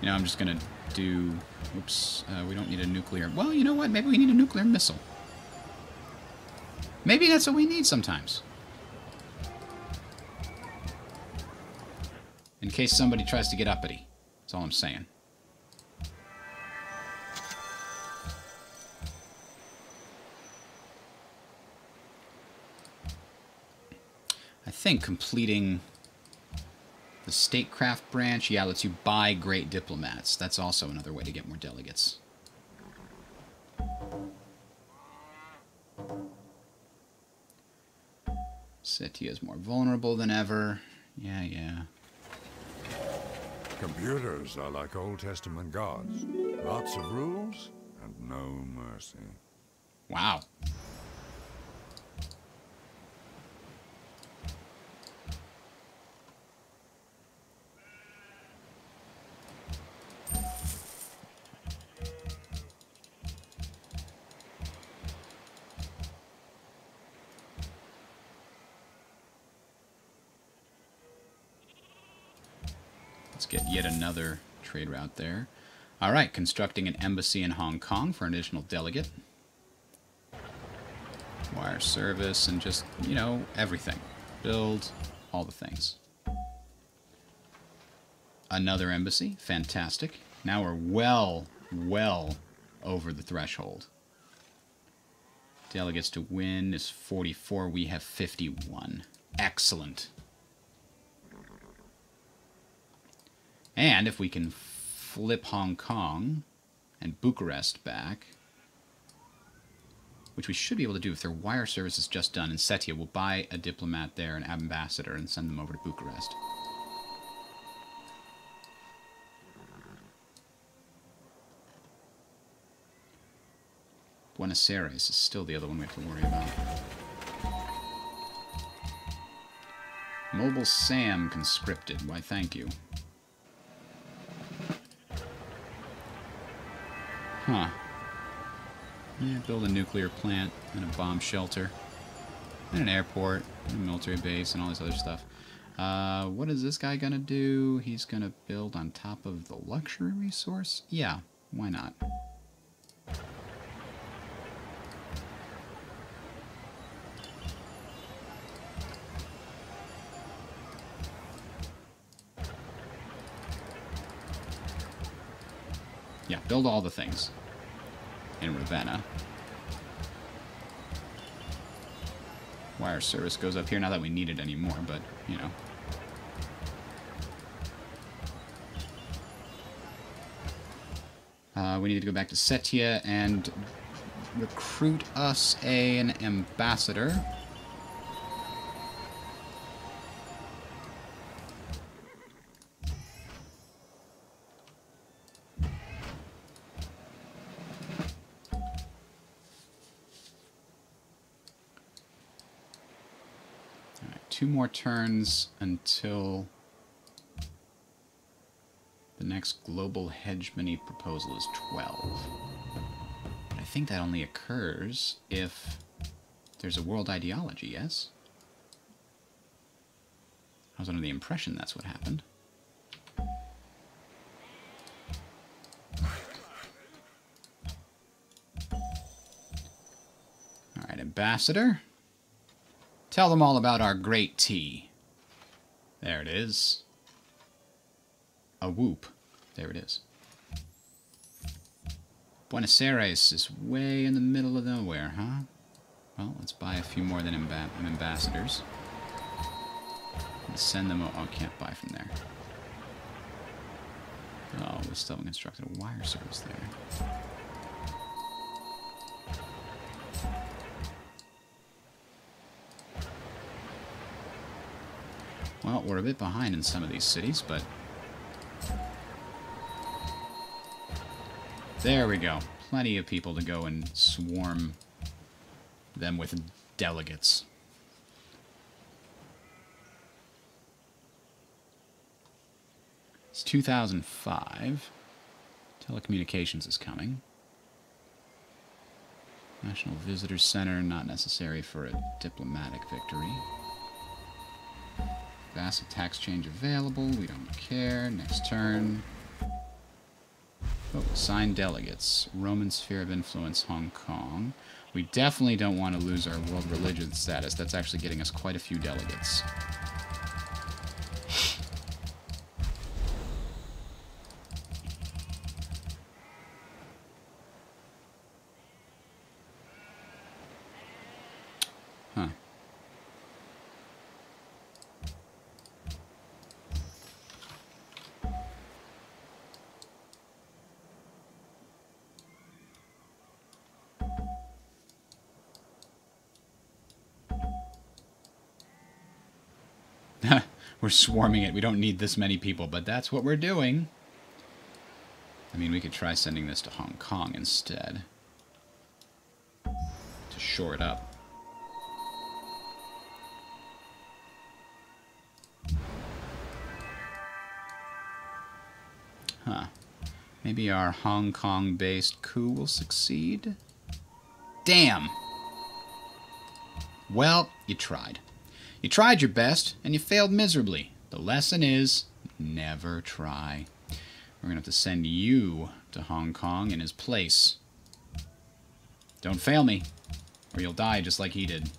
You know, I'm just gonna do... Oops, we don't need a nuclear... Well, you know what? Maybe we need a nuclear missile. Maybe that's what we need sometimes. In case somebody tries to get uppity. That's all I'm saying. I think completing the statecraft branch, yeah, lets you buy great diplomats. That's also another way to get more delegates. Setia is more vulnerable than ever. Yeah. Computers are like Old Testament gods. Lots of rules and no mercy. Wow. Get yet another trade route there. Alright, constructing an embassy in Hong Kong for an additional delegate. Wire service and just, you know, everything. Build all the things. Another embassy. Fantastic. Now we're well over the threshold. Delegates to win is 44. We have 51. Excellent. And if we can flip Hong Kong and Bucharest back, which we should be able to do if their wire service is just done, and Setia will buy a diplomat there, an ambassador, and send them over to Bucharest. Buenos Aires is still the other one we have to worry about. Mobile Sam conscripted. Why, thank you. Huh. Yeah, build a nuclear plant and a bomb shelter. And an airport, and a military base, and all this other stuff. What is this guy gonna do? He's gonna build on top of the luxury resource? Yeah, why not? Yeah, build all the things in Ravenna. Wire service goes up here. Not that we need it anymore, but, you know. We need to go back to Setia and recruit us an ambassador. Two more turns until the next global hegemony proposal is 12. But I think that only occurs if there's a world ideology, yes? I was under the impression that's what happened. Alright, ambassador. Tell them all about our great tea. There it is. A whoop. There it is. Buenos Aires is way in the middle of nowhere, huh? Well, let's buy a few more than ambassadors. And send them... Oh, can't buy from there. Oh, we still haven't constructed a wire service there. Well, we're a bit behind in some of these cities, but... There we go. Plenty of people to go and swarm them with delegates. It's 2005. Telecommunications is coming. National Visitor Center, not necessary for a diplomatic victory. Vast tax change available, we don't care. Next turn. Oh, assign delegates. Roman Sphere of Influence, Hong Kong. We definitely don't want to lose our world religion status. That's actually getting us quite a few delegates. Huh. We're swarming it. We don't need this many people, but that's what we're doing. I mean, we could try sending this to Hong Kong instead. To shore it up. Huh. Maybe our Hong Kong-based coup will succeed? Damn! Well, you tried. You tried your best, and you failed miserably. The lesson is, never try. We're going to have to send you to Hong Kong in his place. Don't fail me, or you'll die just like he did.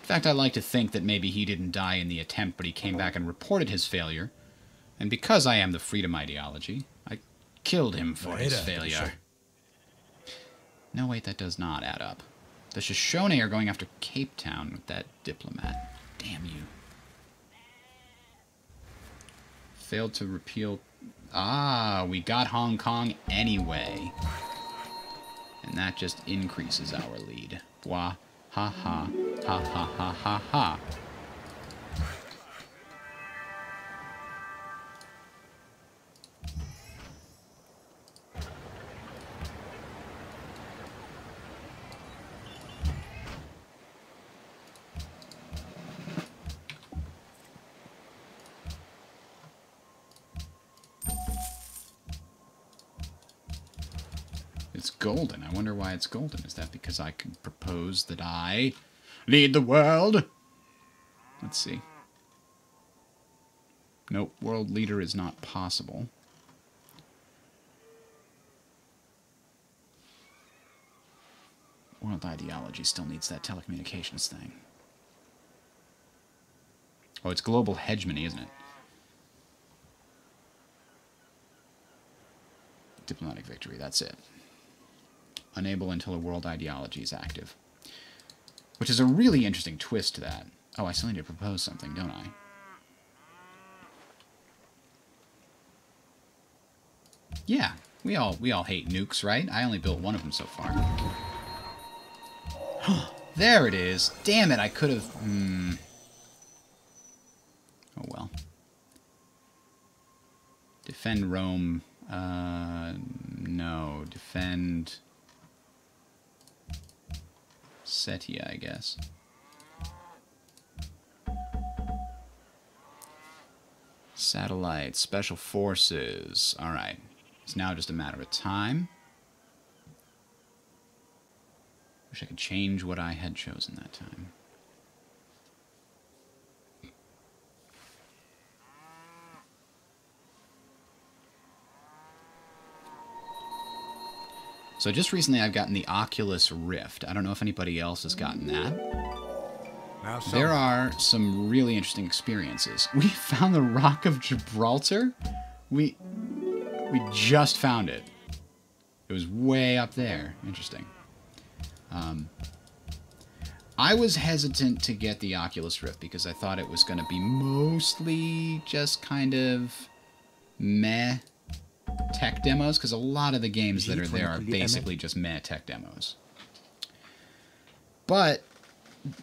In fact, I like to think that maybe he didn't die in the attempt, but he came back and reported his failure. And because I am the freedom ideology, I killed him for his failure. No, wait, that does not add up. The Shoshone are going after Cape Town with that diplomat. Damn you. Failed to repeal... Ah, we got Hong Kong anyway. And that just increases our lead. Wah. Ha ha. Ha ha ha ha ha. It's golden. I wonder why it's golden. Is that because I can propose that I lead the world? Let's see. Nope, world leader is not possible. World ideology still needs that telecommunications thing. Oh, it's global hegemony, isn't it? Diplomatic victory, that's it. Unable until a world ideology is active. Which is a really interesting twist to that. Oh, I still need to propose something, don't I? Yeah, we all hate nukes, right? I only built one of them so far. There it is. Damn it, I could have... Oh well. Defend Rome. No. Defend... Setia, I guess. Satellite, special forces. Alright. It's now just a matter of time. Wish I could change what I had chosen that time. So just recently I've gotten the Oculus Rift. I don't know if anybody else has gotten that. There are some really interesting experiences. We found the Rock of Gibraltar. We just found it. It was way up there. Interesting. I was hesitant to get the Oculus Rift because I thought it was going to be mostly just kind of meh tech demos, because a lot of the games that are there are basically just meh tech demos. But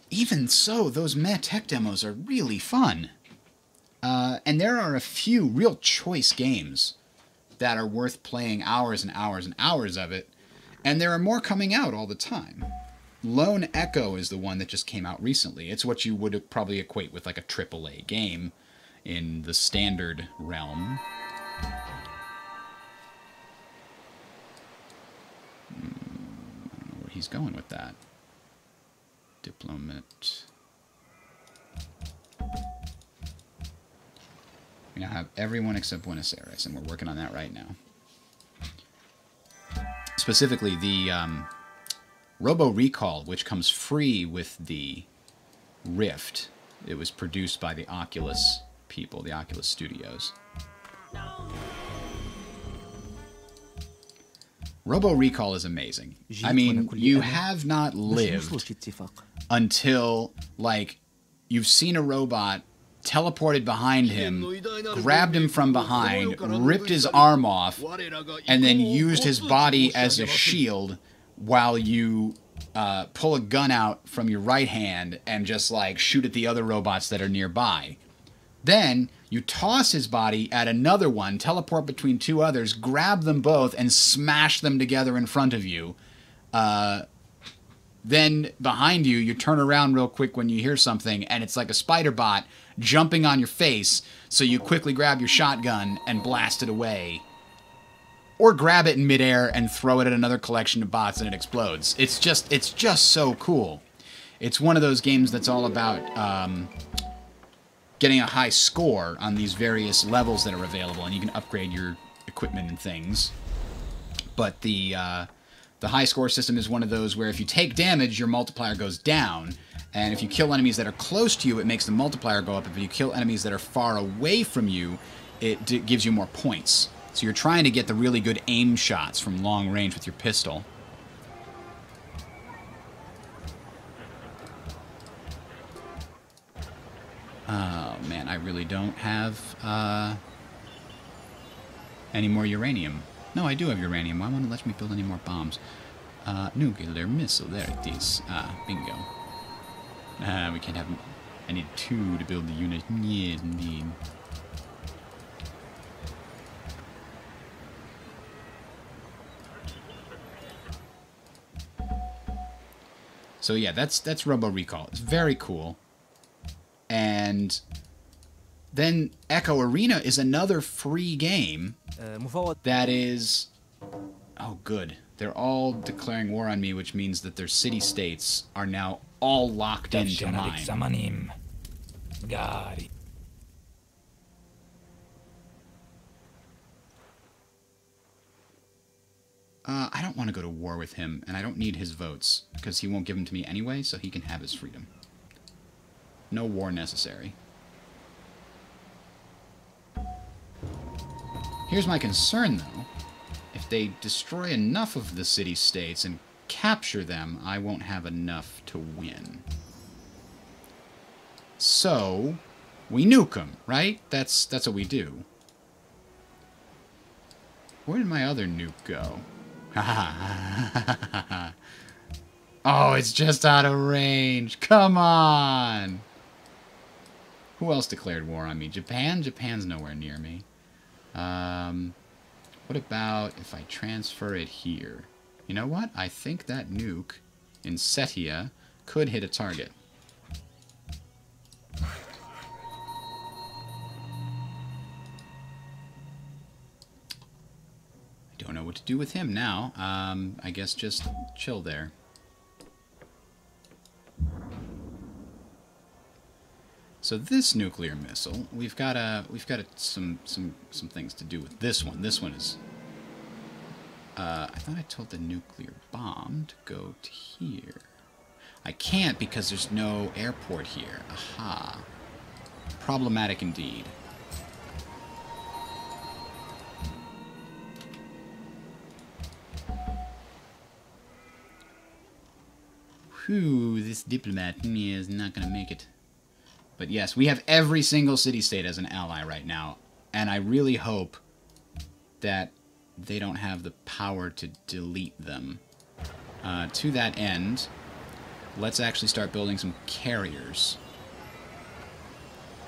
even so, those meh tech demos are really fun. And there are a few real choice games that are worth playing hours and hours and hours of it, and there are more coming out all the time. Lone Echo is the one that just came out recently. It's what you would probably equate with like a AAA game in the standard realm. I don't know where he's going with that. Diplomat. We now have everyone except Buenos Aires, and we're working on that right now. Specifically, the Robo Recall, which comes free with the Rift. It was produced by the Oculus people, the Oculus Studios. Robo Recall is amazing. I mean, you have not lived until, like, you've seen a robot, teleported behind him, grabbed him from behind, ripped his arm off, and then used his body as a shield while you pull a gun out from your right hand and just, like, shoot at the other robots that are nearby. Then you toss his body at another one, teleport between two others, grab them both, and smash them together in front of you. Then behind you, you turn around real quick when you hear something, and it's like a spider bot jumping on your face, so you quickly grab your shotgun and blast it away. Or grab it in midair and throw it at another collection of bots and it explodes. It's just so cool. It's one of those games that's all about getting a high score on these various levels that are available, and you can upgrade your equipment and things. But the high score system is one of those where if you take damage, your multiplier goes down, and if you kill enemies that are close to you, it makes the multiplier go up. If you kill enemies that are far away from you, it gives you more points. So you're trying to get the really good aim shots from long range with your pistol. Oh, man, I really don't have any more uranium. No, I do have uranium. Why won't it let me build any more bombs? Nuclear missile. There it is. Bingo. We can't have... I need 2 to build the unit. Yeah, indeed. So yeah, that's Robo Recall. It's very cool. And then Echo Arena is another free game that is... Oh, good. They're all declaring war on me, which means that their city-states are now all locked into mine. I don't want to go to war with him, and I don't need his votes, because he won't give them to me anyway, so he can have his freedom. No war necessary. Here's my concern, though. If they destroy enough of the city-states and capture them, I won't have enough to win. So, we nuke them, right? That's what we do. Where did my other nuke go? Oh, it's just out of range. Come on! Who else declared war on me? Japan? Japan's nowhere near me. What about if I transfer it here? You know what? I think that nuke in Setia could hit a target. I don't know what to do with him now. I guess just chill there. So this nuclear missile, we've got some things to do with this one. This one is. I thought I told the nuclear bomb to go to here. I can't because there's no airport here. Aha. Problematic indeed. Whew, this diplomat is not going to make it. But yes, we have every single city-state as an ally right now. And I really hope that they don't have the power to delete them. To that end, let's actually start building some carriers.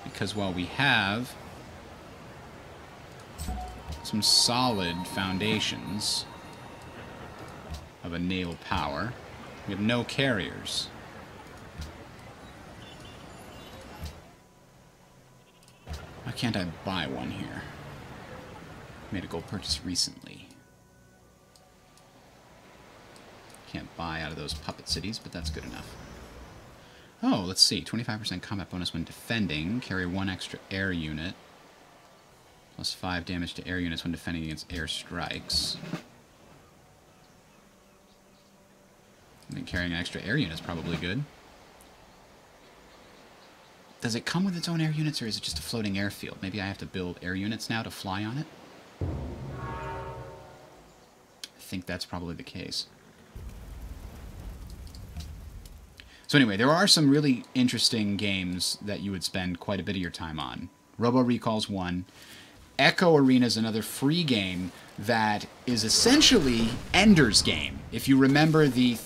Because while we have some solid foundations of a naval power, we have no carriers. Why can't I buy one here? Made a gold purchase recently. Can't buy out of those puppet cities, but that's good enough. Oh, let's see. 25% combat bonus when defending. Carry 1 extra air unit. Plus 5 damage to air units when defending against air strikes. I think carrying an extra air unit is probably good. Does it come with its own air units, or is it just a floating airfield? Maybe I have to build air units now to fly on it? I think that's probably the case. So anyway, there are some really interesting games that you would spend quite a bit of your time on. Robo Recall's one. Echo Arena is another free game that is essentially Ender's Game. If you remember the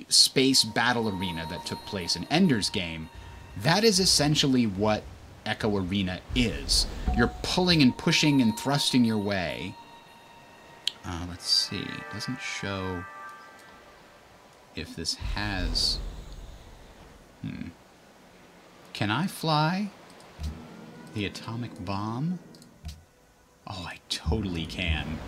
space battle arena that took place in Ender's Game, that is essentially what Echo Arena is. You're pulling and pushing and thrusting your way. Let's see. It doesn't show if this has... Can I fly the atomic bomb? Oh, I totally can.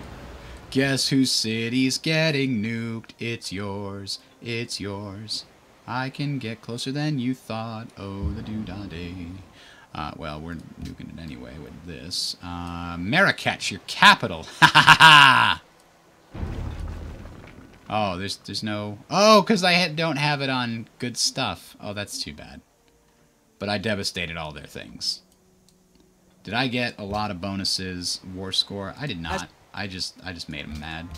Guess whose city's getting nuked? It's yours. It's yours. I can get closer than you thought. Oh, the doo-dah-day. Well, we're nuking it anyway with this. Marrakech, your capital. Ha ha ha! Oh, there's no... Oh, because I don't have it on good stuff. Oh, that's too bad. But I devastated all their things. Did I get a lot of bonuses? War score? I did not. I just made them mad.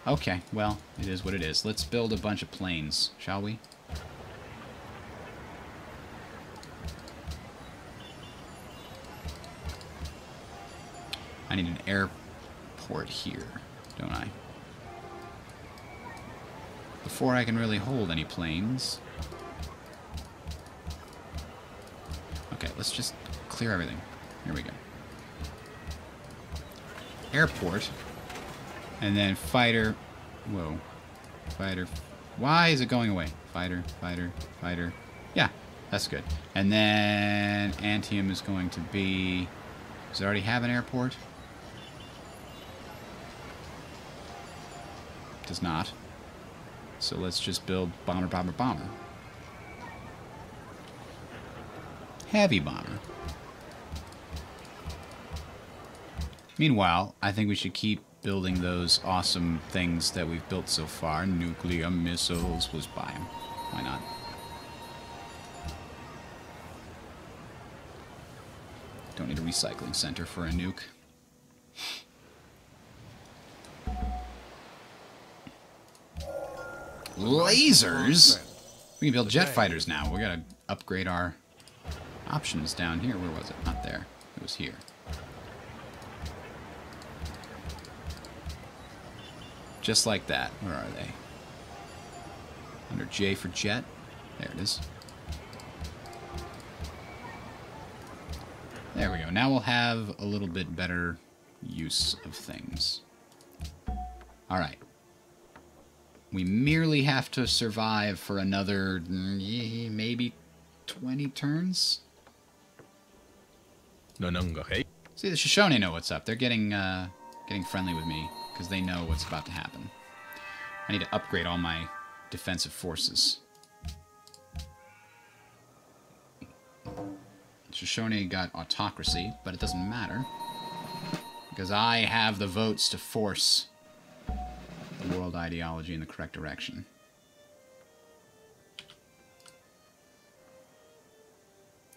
Okay, well, it is what it is. Let's build a bunch of planes, shall we? I need an airport here, don't I? Before I can really hold any planes. Okay, let's just clear everything. Here we go. Airport. And then fighter. Whoa. Fighter. Why is it going away? Fighter, fighter, fighter. Yeah, that's good. And then Antium is going to be... Does it already have an airport? Does not. So let's just build bomber, bomber, bomber. Heavy bomber. Meanwhile, I think we should keep building those awesome things that we've built so far. Nuclear missiles. Let's buy them. Why not? Don't need a recycling center for a nuke. Lasers? We can build jet fighters now. We gotta upgrade our options down here. Where was it? Not there. It was here. Just like that. Where are they? Under J for jet. There it is. There we go. Now we'll have a little bit better use of things. Alright. We merely have to survive for another maybe 20 turns. See, the Shoshone know what's up. They're getting friendly with me because they know what's about to happen. I need to upgrade all my defensive forces. Shoshone got autocracy, but it doesn't matter. Because I have the votes to force the world ideology in the correct direction.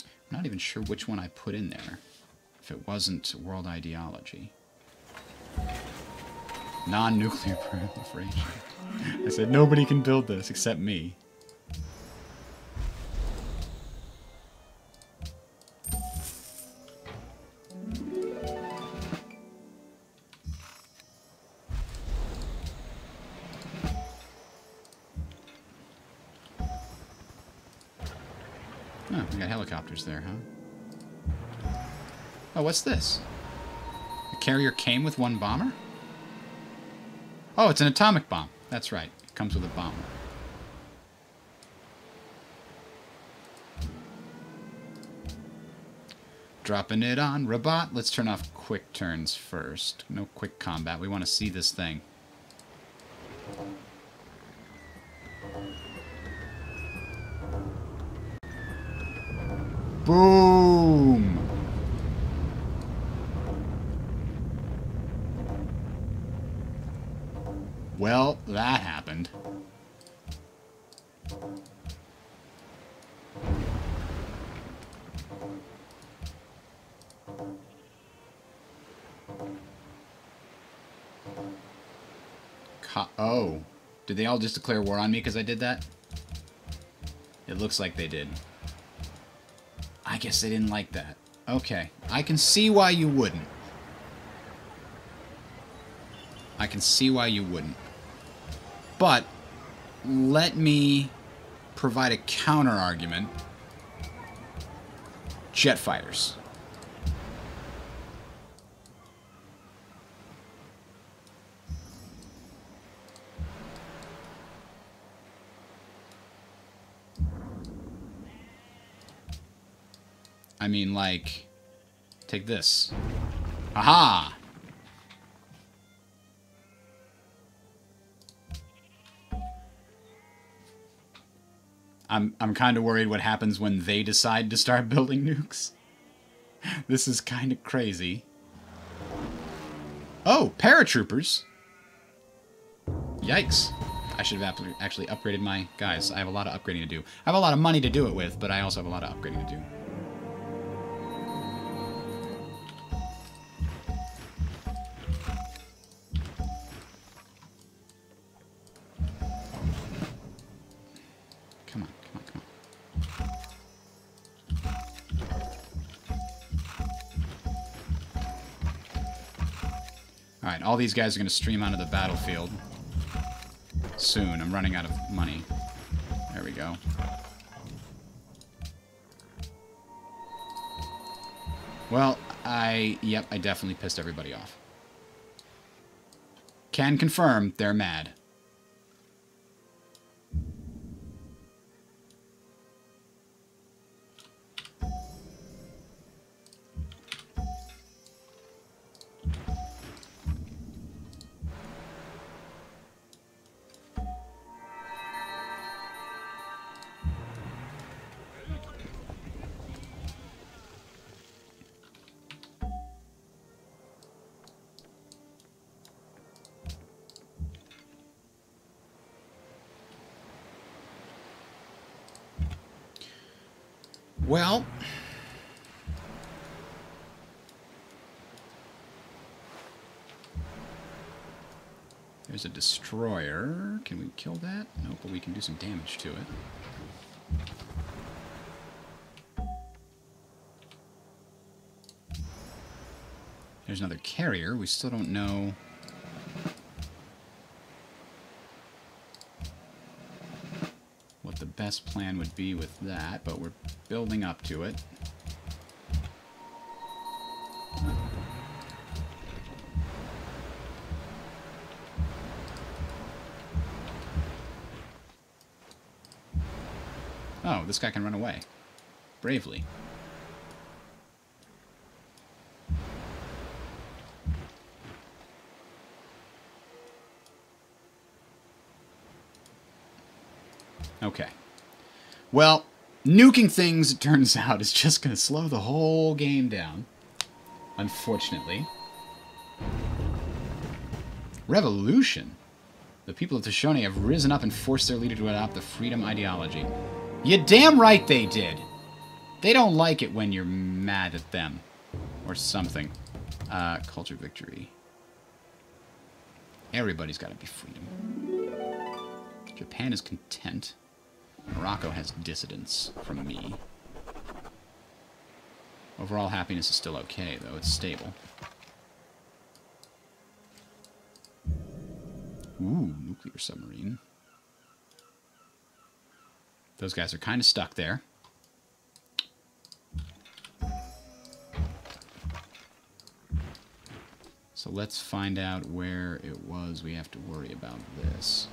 I'm not even sure which one I put in there, if it wasn't world ideology. Non-nuclear proliferation. I said nobody can build this except me. Oh, we got helicopters there, huh? Oh, what's this? The carrier came with one bomber? Oh, it's an atomic bomb. That's right. It comes with a bomber. Dropping it on Rabat. Let's turn off quick turns first. No quick combat. We want to see this thing. Boom! Well, that happened. Oh. Did they all just declare war on me because I did that? It looks like they did. I guess they didn't like that. Okay. I can see why you wouldn't. I can see why you wouldn't. But let me provide a counter argument. Jet fighters. I mean, like, take this. Aha! I'm kind of worried what happens when they decide to start building nukes. This is kind of crazy. Oh, paratroopers! Yikes. I should have actually upgraded my guys. I have a lot of upgrading to do. I have a lot of money to do it with, but I also have a lot of upgrading to do. Come on, come on, come on. Alright, all these guys are going to stream onto the battlefield soon. I'm running out of money. There we go. Well, yep, I definitely pissed everybody off. Can confirm they're mad. Well, there's a destroyer. Can we kill that? No, but we can do some damage to it. There's another carrier. We still don't know. What the best plan would be with that, but we're building up to it. Oh, this guy can run away. Bravely. Okay. Well, Nuking things, it turns out, is just going to slow the whole game down. Unfortunately. Revolution. The people of Tishone have risen up and forced their leader to adopt the freedom ideology. You damn right they did. They don't like it when you're mad at them. Or something. Culture victory. Everybody's got to be freedom. Japan is content. Morocco has dissidence from me. Overall happiness is still okay, though. It's stable. Ooh, nuclear submarine. Those guys are kind of stuck there. So let's find out where it was we have to worry about this.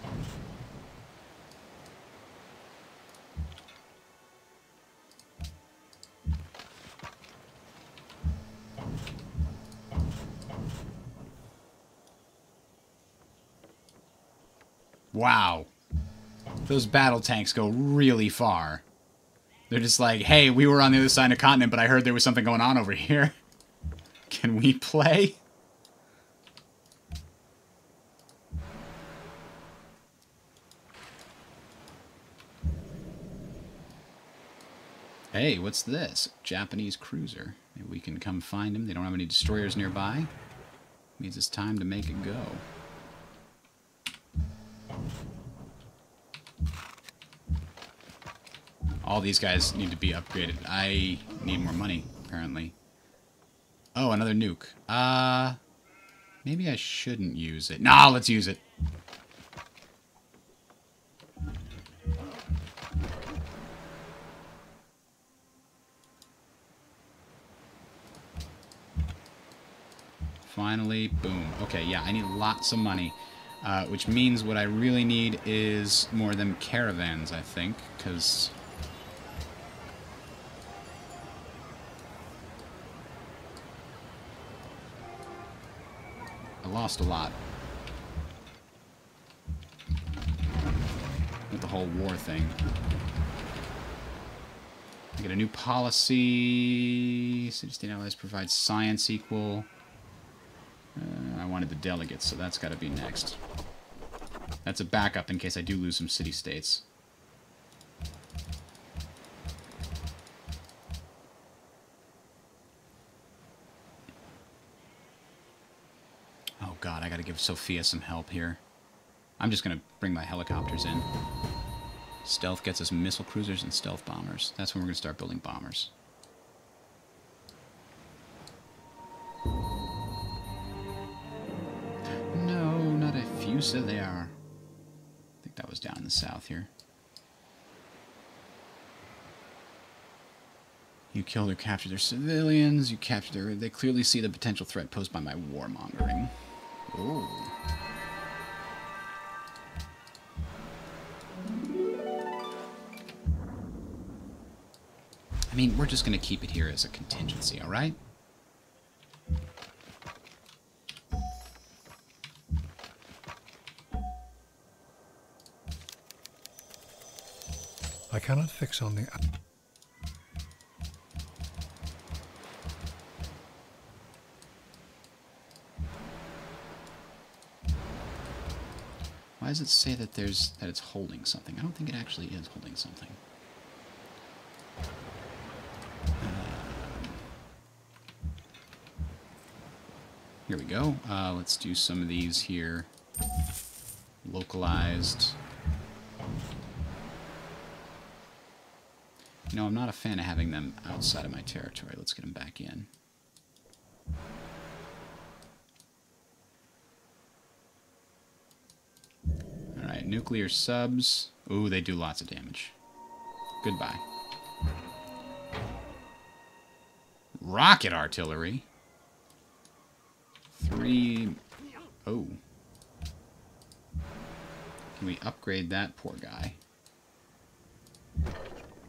Wow. Those battle tanks go really far. They're just like, hey, we were on the other side of the continent, but I heard there was something going on over here. Can we play? Hey, what's this? Japanese cruiser. Maybe we can come find them. They don't have any destroyers nearby. Means it's time to make it go. All these guys need to be upgraded. I need more money, apparently. Oh, another nuke. Maybe I shouldn't use it. Nah, let's use it. Finally, boom. Okay, yeah, I need lots of money. Which means what I really need is more of them caravans, I think, because... I lost a lot. With the whole war thing. I get a new policy. City-state allies provide science equal. I wanted the delegates, so that's got to be next. That's a backup in case I do lose some city-states. Oh god, I gotta give Sophia some help here. I'm just gonna bring my helicopters in. Stealth gets us missile cruisers and stealth bombers. That's when we're gonna start building bombers. No, not a Fusilier. I think that was down in the south here. You killed or captured their civilians. You captured their... They clearly see the potential threat posed by my warmongering. Ooh. I mean, we're just going to keep it here as a contingency, all right? I cannot fix on the... Why does it say that it's holding something? I don't think it actually is holding something. Here we go. Let's do some of these here. Localized. You know, I'm not a fan of having them outside of my territory. Let's get them back in. Alright, nuclear subs. Ooh, they do lots of damage. Goodbye. Rocket artillery. 3... Oh. Can we upgrade that poor guy?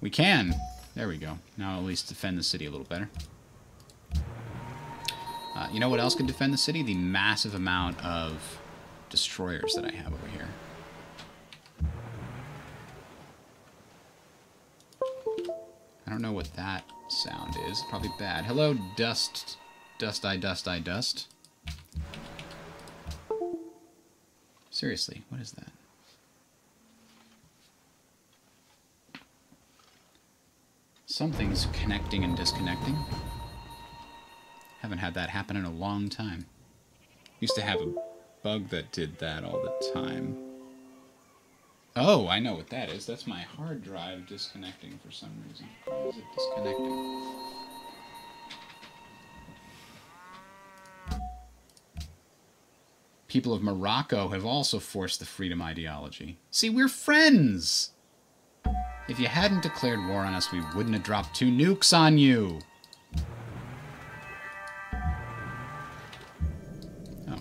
We can! There we go. Now I'll at least defend the city a little better. You know what else can defend the city? The massive amount of destroyers that I have over here. don't know what that sound is. Probably bad. Hello, dust. Dust, I dust, I dust. Seriously, what is that? Something's connecting and disconnecting. Haven't had that happen in a long time. Used to have a bug that did that all the time. Oh, I know what that is. That's my hard drive disconnecting for some reason. Why is it disconnecting? People of Morocco have also forced the freedom ideology. See, we're friends! If you hadn't declared war on us, we wouldn't have dropped 2 nukes on you! Oh.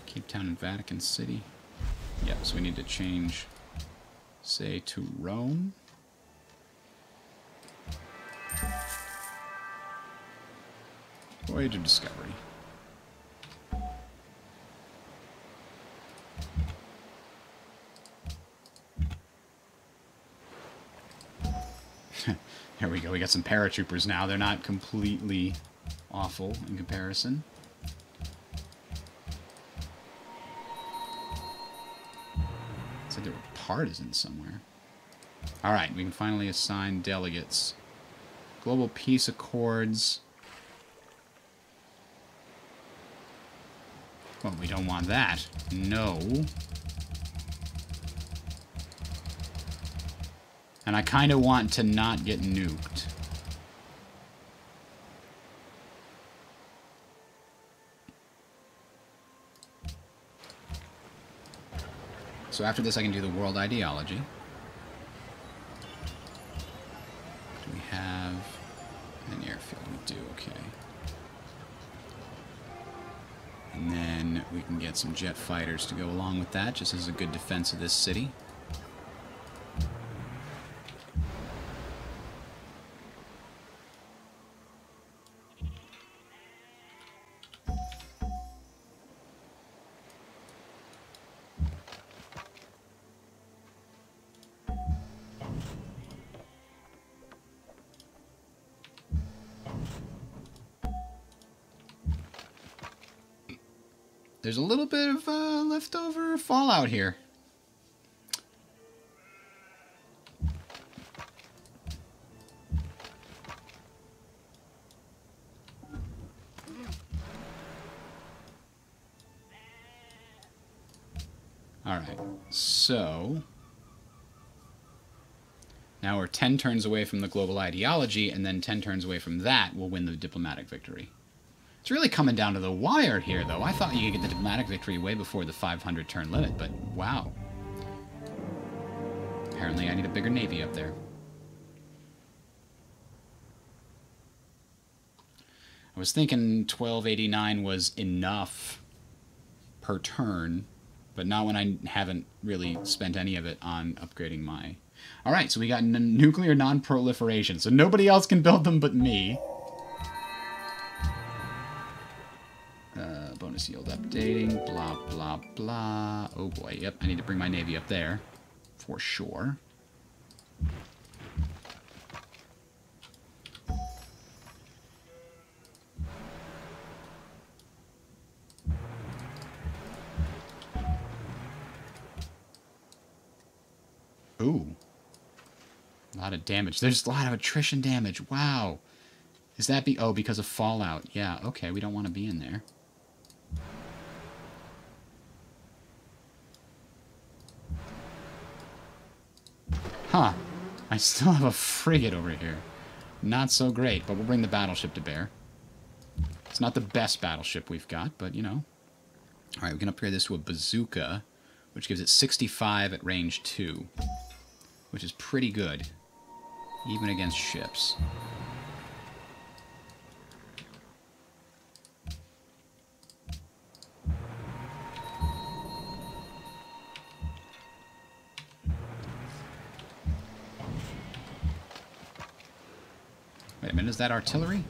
Cape Town and Vatican City. Yep, so we need to change, say, to Rome. Voyage of Discovery. There we go. We got some paratroopers now. They're not completely awful in comparison. Said there were partisans somewhere. Alright, we can finally assign delegates. Global Peace Accords. Well, we don't want that. No. And I kind of want to not get nuked. So after this I can do the world ideology. Do we have an airfield? We do, okay. And then we can get some jet fighters to go along with that, just as a good defense of this city. There's a little bit of leftover fallout here. Alright, so now we're 10 turns away from the global ideology, and then 10 turns away from that we'll win the diplomatic victory. It's really coming down to the wire here, though. I thought you could get the diplomatic victory way before the 500 turn limit, but wow. Apparently I need a bigger navy up there. I was thinking 1289 was enough per turn, but not when I haven't really spent any of it on upgrading my... Alright, so we got nuclear non-proliferation, so nobody else can build them but me. Bonus yield updating, blah, blah, blah. Oh boy, yep, I need to bring my navy up there, for sure. Ooh. A lot of damage. There's a lot of attrition damage. Wow. Is that oh, because of fallout. Yeah, okay, we don't want to be in there. Huh. I still have a frigate over here. Not so great, but we'll bring the battleship to bear. It's not the best battleship we've got, but, you know. Alright, we can upgrade this to a bazooka, which gives it 65 at range 2. Which is pretty good, even against ships. Wait a minute, is that artillery?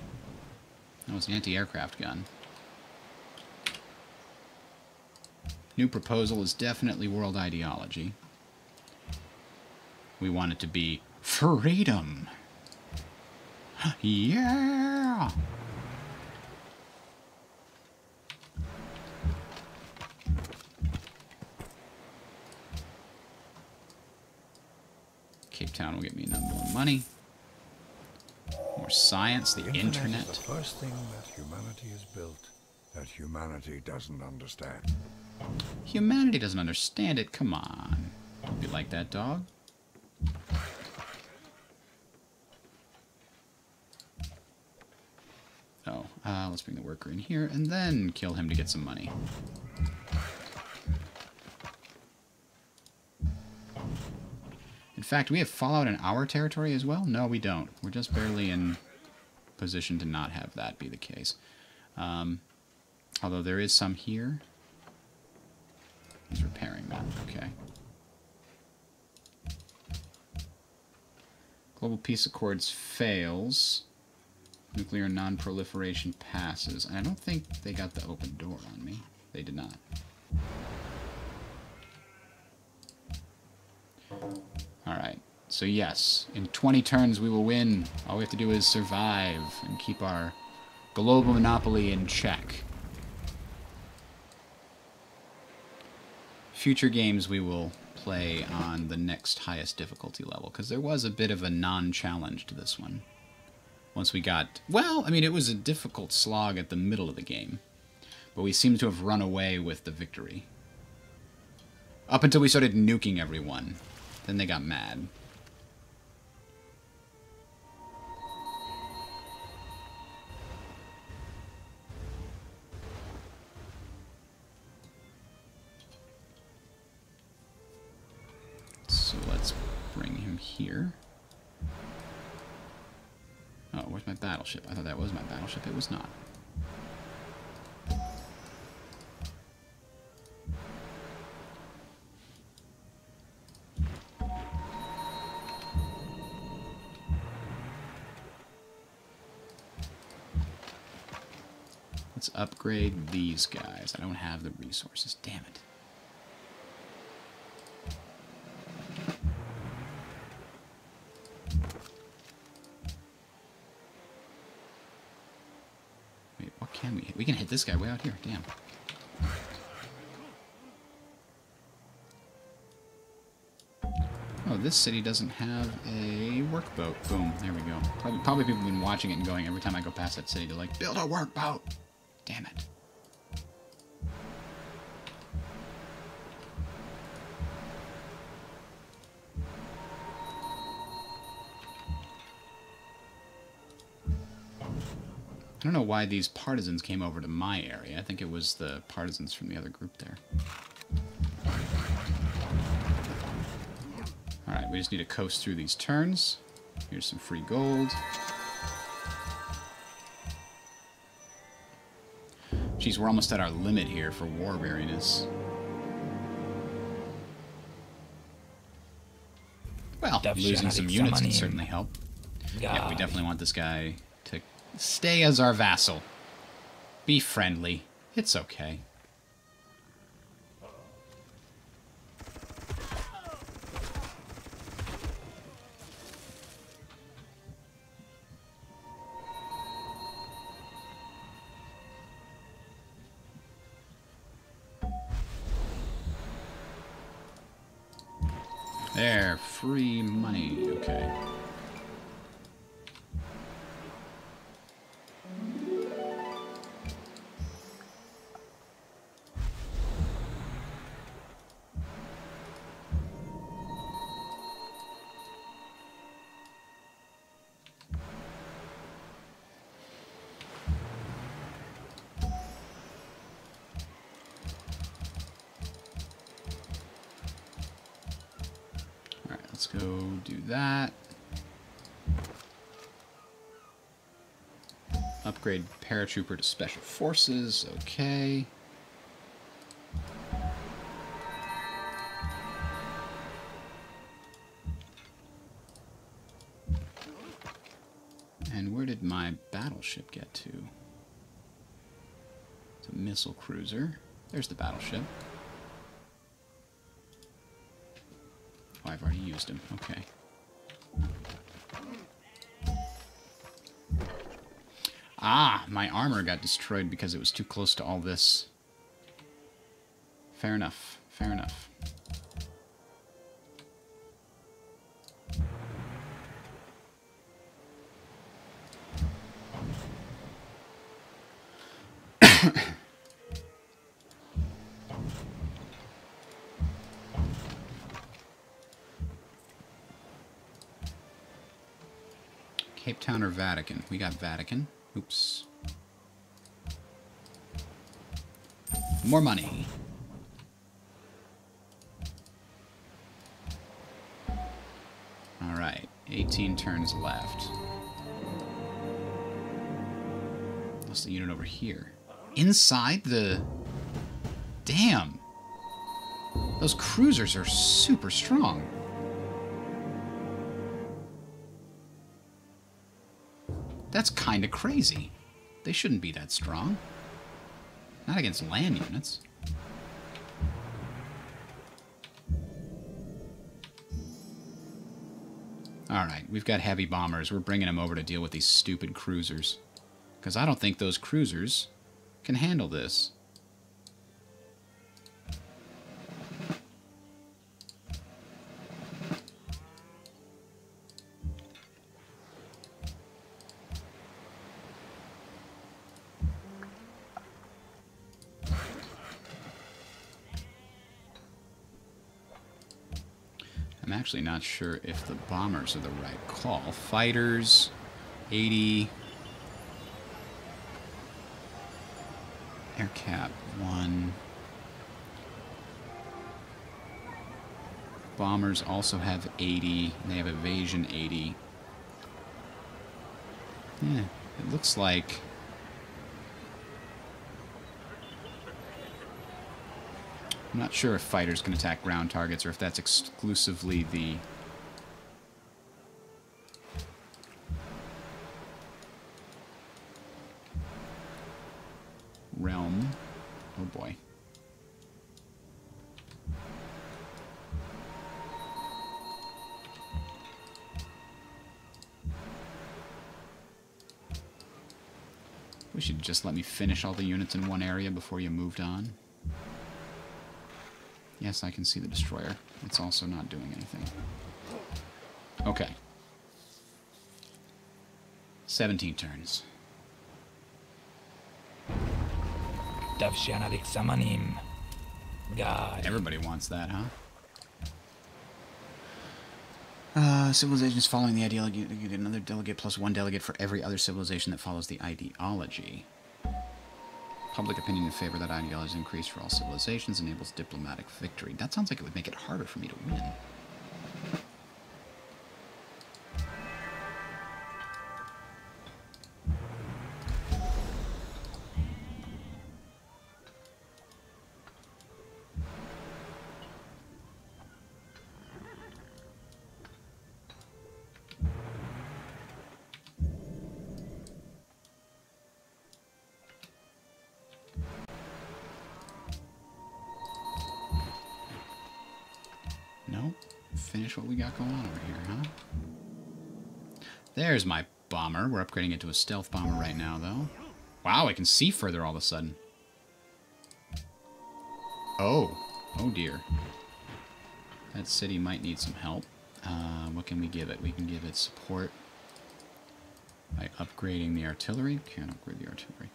Oh, it's an anti-aircraft gun. New proposal is definitely world ideology. We want it to be freedom. Yeah! Cape Town will get me enough more money. More science, the internet. Is the first thing that humanity has built that humanity doesn't understand. Humanity doesn't understand it. Come on. Don't be like that, dog. Oh, let's bring the worker in here and then kill him to get some money. In fact, we have Fallout in our territory as well? No, we don't. We're just barely in position to not have that be the case. Although there is some here. He's repairing that. Okay. Global Peace Accords fails. Nuclear non-proliferation passes. And I don't think they got the open door on me. They did not. Alright. So yes, in 20 turns we will win. All we have to do is survive and keep our global monopoly in check. Future games we will play on the next highest difficulty level, because there was a bit of a non-challenge to this one. Once we got... Well, I mean, it was a difficult slog at the middle of the game, but we seemed to have run away with the victory. Up until we started nuking everyone. Then they got mad. So let's bring him here. Oh, where's my battleship? I thought that was my battleship. It was not. Let's upgrade these guys. I don't have the resources. Damn it. Wait, what can we hit? We can hit this guy way out here. Damn. Oh, this city doesn't have a workboat. Boom. There we go. Probably people have been watching it and going every time I go past that city, they're like, build a workboat! Damn it. I don't know why these partisans came over to my area. I think it was the partisans from the other group there. Alright, we just need to coast through these turns. Here's some free gold. Jeez, we're almost at our limit here for war weariness. Well, losing some units can certainly help. Yeah, we definitely want this guy to stay as our vassal. Be friendly. It's okay. There, free money. Okay. Let's go do that. Upgrade paratrooper to special forces. Okay. And where did my battleship get to? It's a missile cruiser. There's the battleship. Oh, I've already used him. Okay. Ah, my armor got destroyed because it was too close to all this. Fair enough. Fair enough. Cape Town or Vatican? We got Vatican. Oops. More money. Alright, 18 turns left. What's the unit over here? Inside the... Damn! Those cruisers are super strong. That's kind of crazy. They shouldn't be that strong. Not against land units. Alright, we've got heavy bombers. We're bringing them over to deal with these stupid cruisers. Because I don't think those cruisers can handle this. I'm actually not sure if the bombers are the right call. Fighters, 80. Air cap, 1. Bombers also have 80. And they have evasion, 80. Yeah, it looks like... I'm not sure if fighters can attack ground targets or if that's exclusively the... realm. Oh boy. Wish you'd just let me finish all the units in one area before you moved on. Yes, I can see the destroyer. It's also not doing anything. Okay. 17 turns. Everybody wants that, huh? Civilizations following the ideology. You get another delegate plus 1 delegate for every other civilization that follows the ideology. Public opinion in favor of that ideology is increased for all civilizations, enables diplomatic victory. That sounds like it would make it harder for me to win. Nope. Finish what we got going on over here, huh? There's my bomber. We're upgrading it to a stealth bomber right now, though. Wow, I can see further all of a sudden. Oh. Oh, dear. That city might need some help. What can we give it? We can give it support by upgrading the artillery. Can't upgrade the artillery.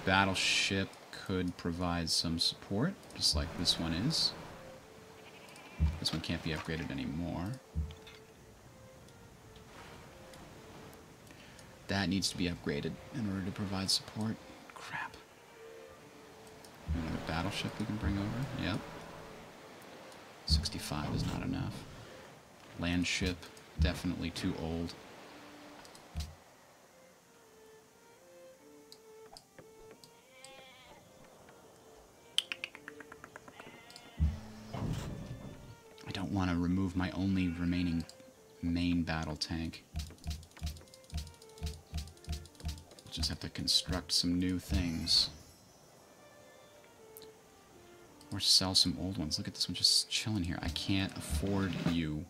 Battleship could provide some support, just like this one is. This one can't be upgraded anymore. That needs to be upgraded in order to provide support. Crap. Another battleship we can bring over. Yep. 65 is not enough. Land ship, definitely too old. I don't want to remove my only remaining main battle tank. just have to construct some new things. Or sell some old ones. Look at this one just chilling here. I can't afford you.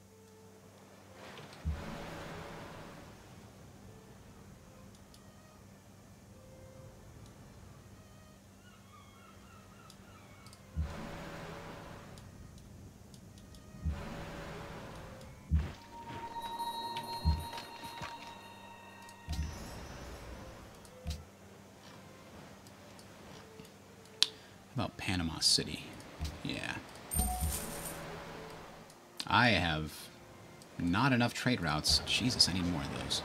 About Panama City. Yeah. I have not enough trade routes. Jesus, I need more of those.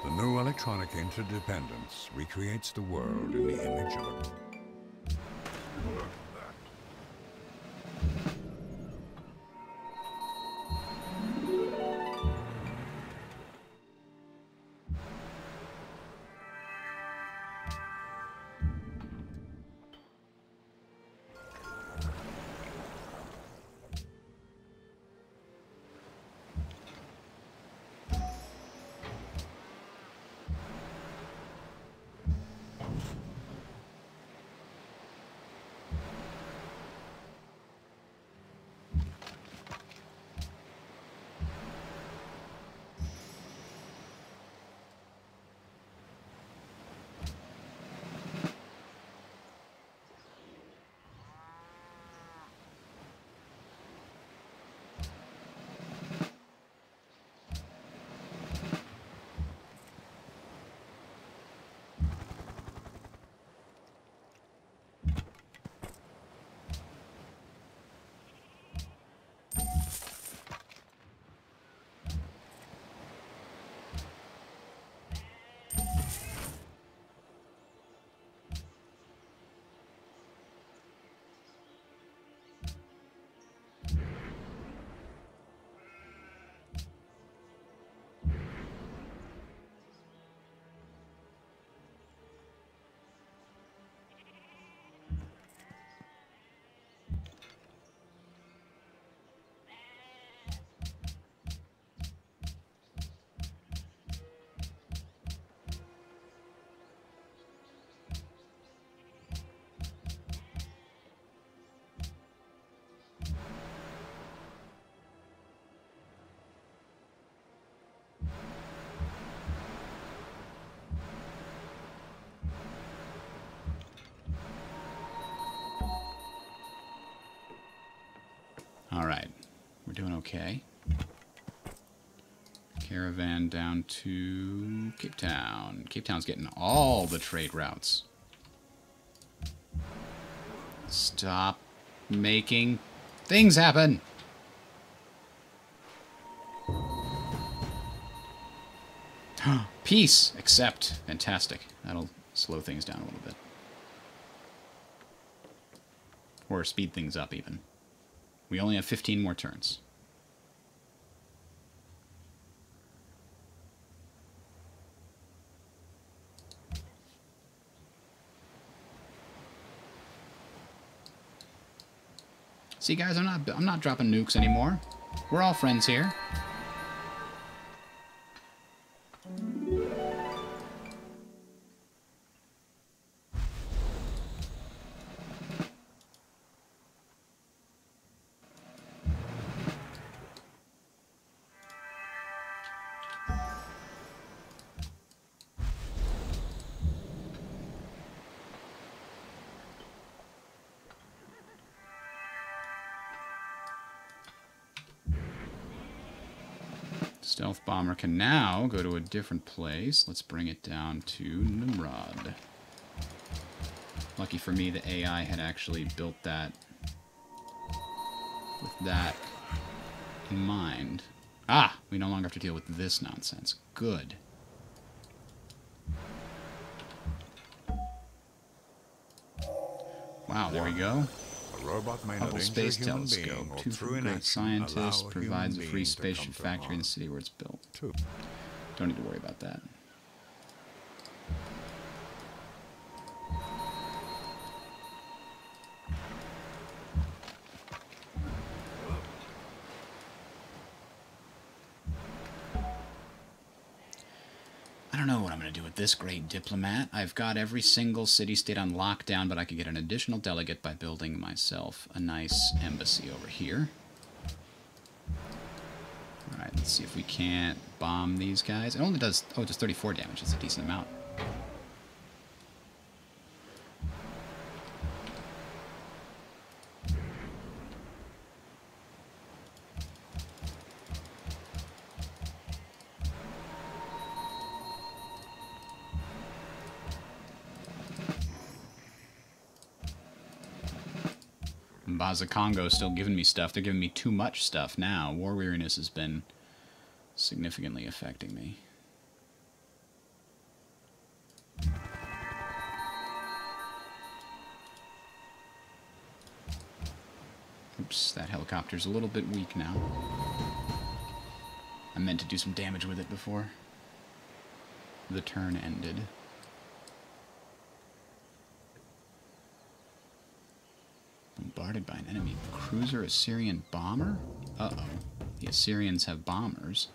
The new electronic interdependence recreates the world in the image of a... Alright. We're doing okay. Caravan down to Cape Town. Cape Town's getting all the trade routes. Stop making things happen. Peace. Accept. Fantastic. That'll slow things down a little bit. Or speed things up, even. We only have 15 more turns. See, guys, I'm not dropping nukes anymore. We're all friends here. Stealth bomber can now go to a different place. Let's bring it down to Nimrod. Lucky for me, the AI had actually built that with that in mind. Ah! We no longer have to deal with this nonsense. Good. Wow, there we go. A robot may not Hubble injure Space a human being Telescope. or 2 through for great inaction scientists. allow a Provides a human free being to spaceship come to factory in harm. the city where it's built. Two. Don't need to worry about that. I don't know what I'm going to do with this great diplomat. I've got every single city-state on lockdown, but I could get an additional delegate by building myself a nice embassy over here. Alright, let's see if we can't bomb these guys. It only does... oh, it does 34 damage. That's a decent amount. Baza Congo is still giving me stuff. They're giving me too much stuff now. War weariness has been significantly affecting me. Oops, that helicopter's a little bit weak now. I meant to do some damage with it before the turn ended. Bombarded by an enemy cruiser Assyrian bomber? Uh-oh. The Assyrians have bombers.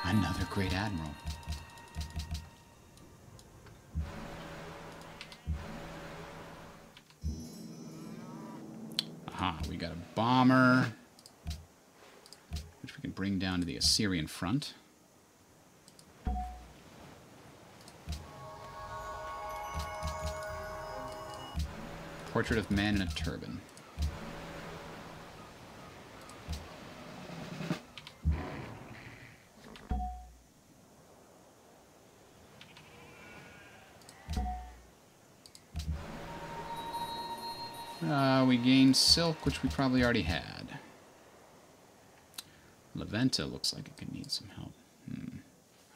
Another great admiral. Aha, we got a bomber, which we can bring down to the Assyrian front. Portrait of man in a turban. We gained silk, which we probably already had. Leventa looks like it could need some help. I don't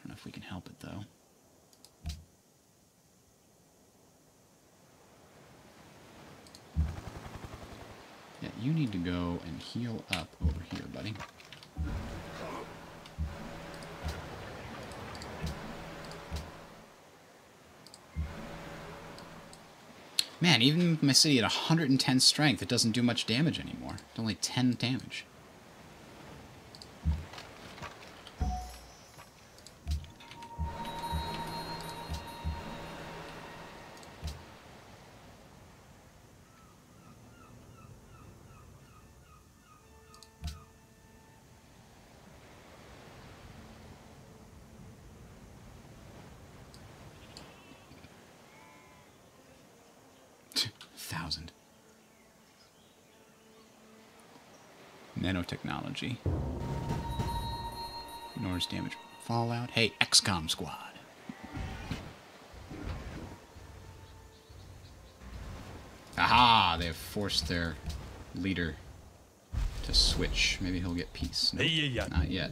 know if we can help it, though. Yeah, you need to go and heal up over here, buddy. Man, even with my city at 110 strength, it doesn't do much damage anymore. It's only 10 damage. Nanotechnology. Ignores damage. Fallout. Hey, XCOM squad. Aha! They have forced their leader to switch. Maybe he'll get peace. No, not yet.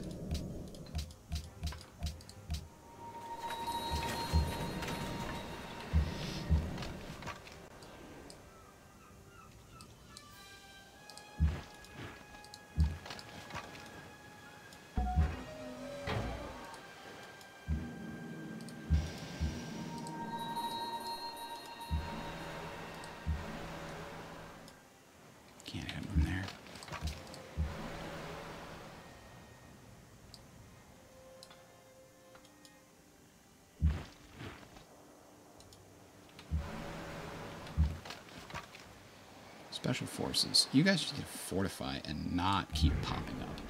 Special forces. You guys just need to fortify and not keep popping up.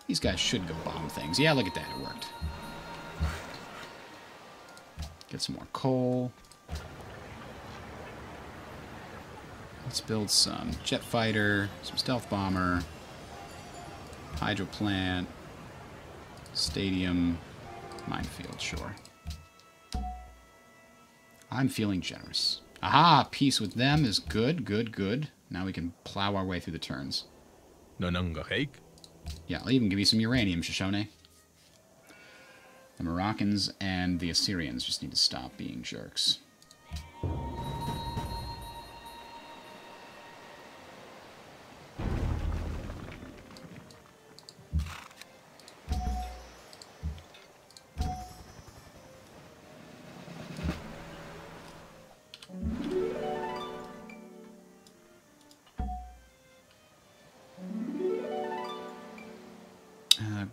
These guys should go bomb things. Yeah, look at that. It worked. Get some more coal. Let's build some jet fighter, some stealth bomber, hydro plant, stadium, minefield, sure. I'm feeling generous. Aha! Peace with them is good, good, good. Now we can plow our way through the turns. Yeah, I'll even give you some uranium, Shoshone. The Moroccans and the Assyrians just need to stop being jerks.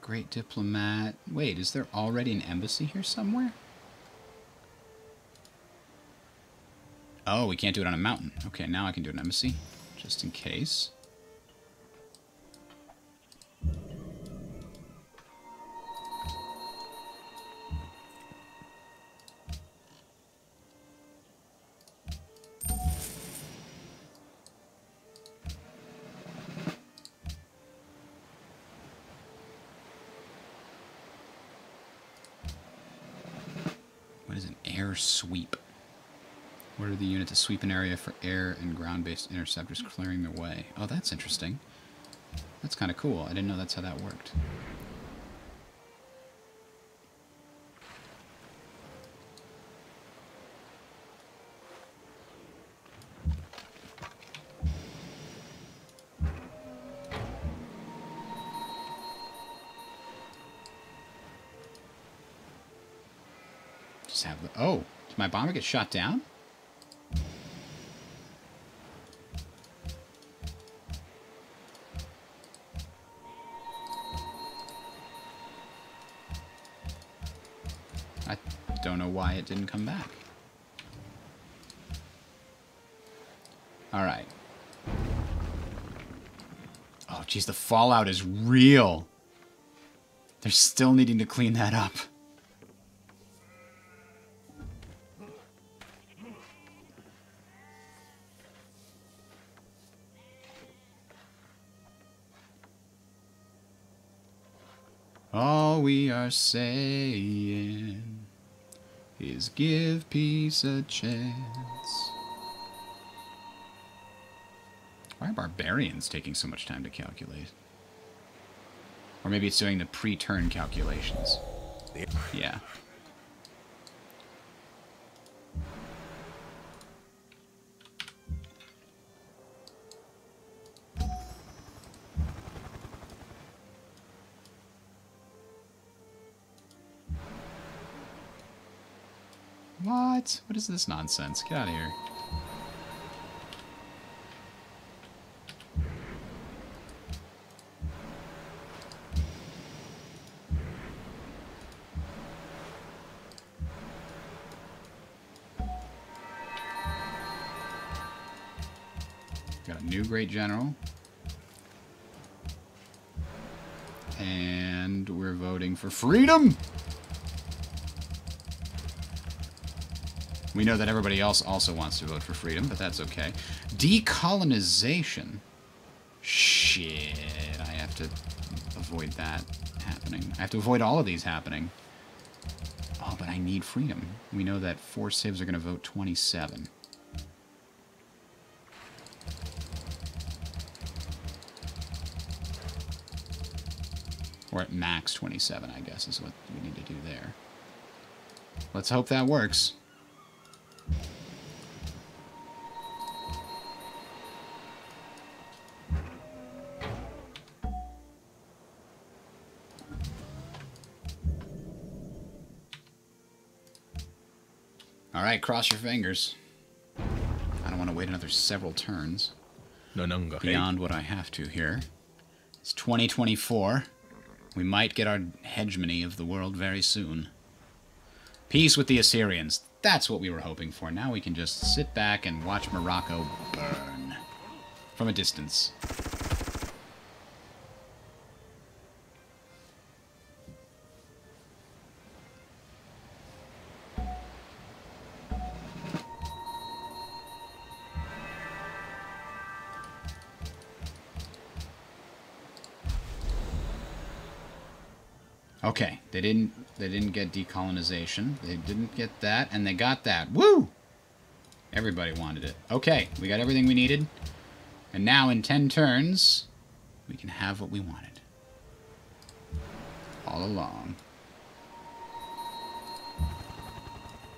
Great diplomat. Wait, is there already an embassy here somewhere? Oh, we can't do it on a mountain. Okay, now I can do an embassy, just in case. What is an air sweep? What are the units to sweep an area for air and ground-based interceptors clearing their way? Oh, that's interesting. That's kind of cool. I didn't know that's how that worked. Just have the... Oh, did my bomber get shot down? I don't know why it didn't come back. Alright. Oh, geez, the fallout is real. They're still needing to clean that up. All we are saying is give peace a chance. Why are barbarians taking so much time to calculate? Or maybe it's doing the pre-turn calculations. Yeah. What? What is this nonsense? Get out of here. Got a new great general. And we're voting for freedom! We know that everybody else also wants to vote for freedom, but that's okay. Decolonization. Shit, I have to avoid that happening. I have to avoid all of these happening. Oh, but I need freedom. We know that 4 civs are going to vote 27. Or at max 27, I guess, is what we need to do there. Let's hope that works. Alright, cross your fingers. I don't want to wait another several turns beyond what I have to here. It's 2024. We might get our hegemony of the world very soon. Peace with the Assyrians. That's what we were hoping for. Now we can just sit back and watch Morocco burn. from a distance. Okay, they didn't get decolonization. They didn't get that, and they got that. Woo! Everybody wanted it. Okay, we got everything we needed. And now in 10 turns, we can have what we wanted. All along.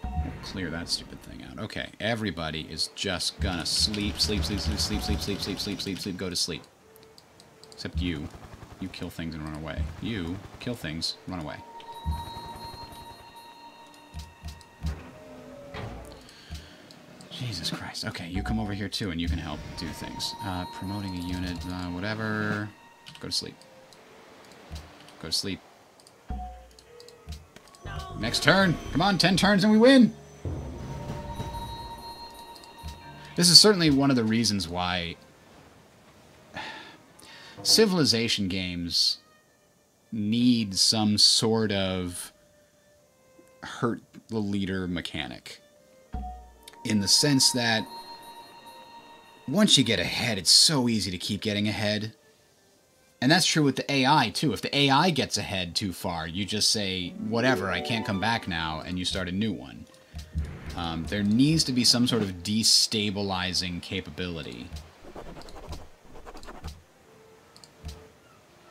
We'll clear that stupid thing out. Okay, everybody is just gonna sleep, sleep, sleep, sleep, sleep, sleep, sleep, sleep, sleep, sleep, sleep, go to sleep. Except you. You kill things and run away. You kill things, run away. Jesus Christ. Okay, you come over here too and you can help do things. Promoting a unit, whatever. Go to sleep. Go to sleep. Next turn. Come on, 10 turns and we win. This is certainly one of the reasons why civilization games need some sort of hurt the leader mechanic. In the sense that once you get ahead, it's so easy to keep getting ahead. And that's true with the AI, too. If the AI gets ahead too far, you just say, whatever, I can't come back now, and you start a new one. There needs to be some sort of destabilizing capability.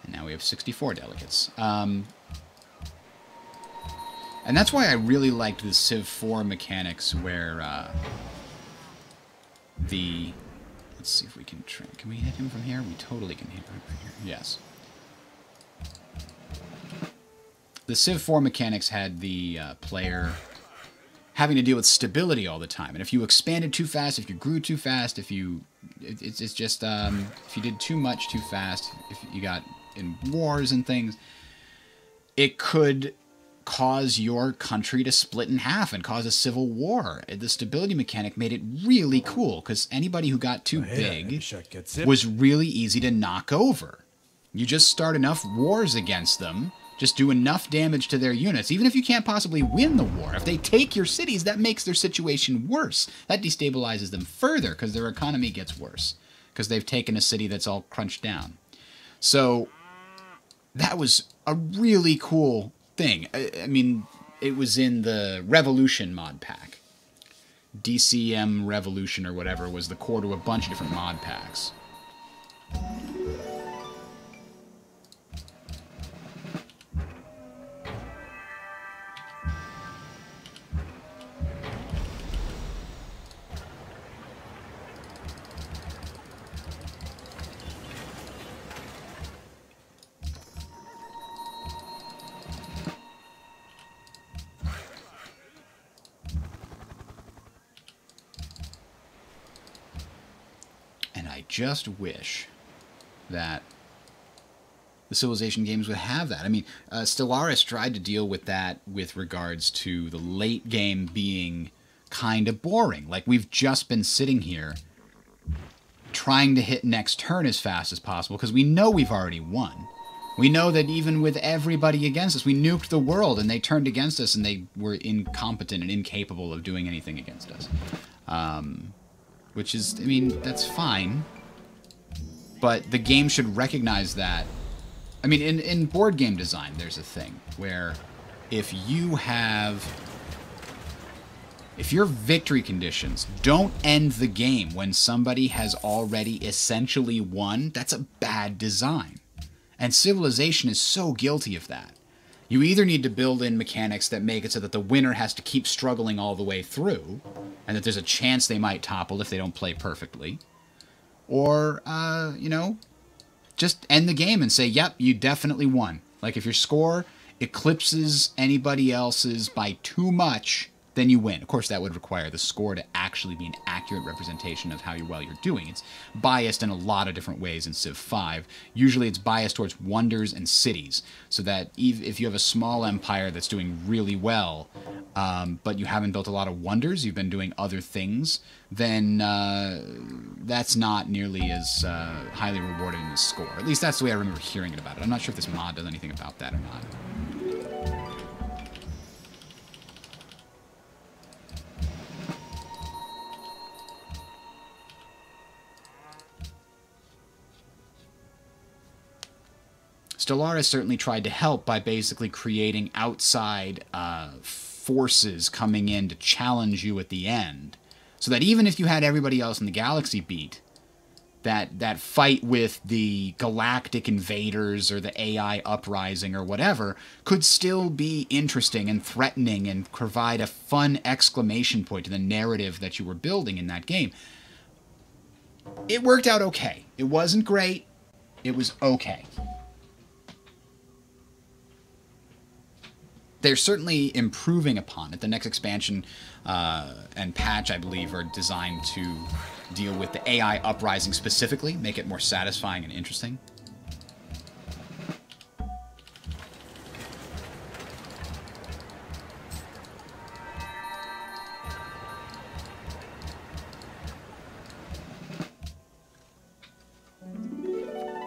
And now we have 64 delegates. And that's why I really liked the Civ 4 mechanics where let's see if we can train. Can we hit him from here? We totally can hit him from here. Yes. The Civ 4 mechanics had the player having to deal with stability all the time. And if you expanded too fast, if you grew too fast, if you... It's just... if you did too much too fast, if you got in wars and things, it could cause your country to split in half and cause a civil war. The stability mechanic made it really cool, because anybody who got too big was really easy to knock over. You just start enough wars against them, just do enough damage to their units, even if you can't possibly win the war. If they take your cities, that makes their situation worse. That destabilizes them further, because their economy gets worse, because they've taken a city that's all crunched down. So that was a really cool thing. I mean, it was in the Revolution mod pack. DCM Revolution or whatever was the core to a bunch of different mod packs. Just wish that the Civilization games would have that. I mean, Stellaris tried to deal with that with regards to the late game being kind of boring. Like, we've just been sitting here trying to hit next turn as fast as possible because we know we've already won. We know that even with everybody against us, we nuked the world and they turned against us and they were incompetent and incapable of doing anything against us. Which is, I mean, that's fine. But the game should recognize that. I mean, in board game design, there's a thing where if your victory conditions don't end the game when somebody has already essentially won, that's a bad design. And Civilization is so guilty of that. You either need to build in mechanics that make it so that the winner has to keep struggling all the way through, and that there's a chance they might topple if they don't play perfectly. Or, you know, just end the game and say, yep, you definitely won. Like, if your score eclipses anybody else's by too much, then you win. Of course, that would require the score to actually be an accurate representation of how well you're doing. It's biased in a lot of different ways in Civ 5. Usually it's biased towards wonders and cities, so that if you have a small empire that's doing really well, but you haven't built a lot of wonders, you've been doing other things, then that's not nearly as highly rewarded in the score. At least that's the way I remember hearing it about it. I'm not sure if this mod does anything about that or not. Stellaris certainly tried to help by basically creating outside forces coming in to challenge you at the end. So that even if you had everybody else in the galaxy beat, that fight with the galactic invaders or the AI uprising or whatever could still be interesting and threatening and provide a fun exclamation point to the narrative that you were building in that game. It worked out okay. It wasn't great. It was okay. They're certainly improving upon it. The next expansion and patch, I believe, are designed to deal with the AI uprising specifically, make it more satisfying and interesting.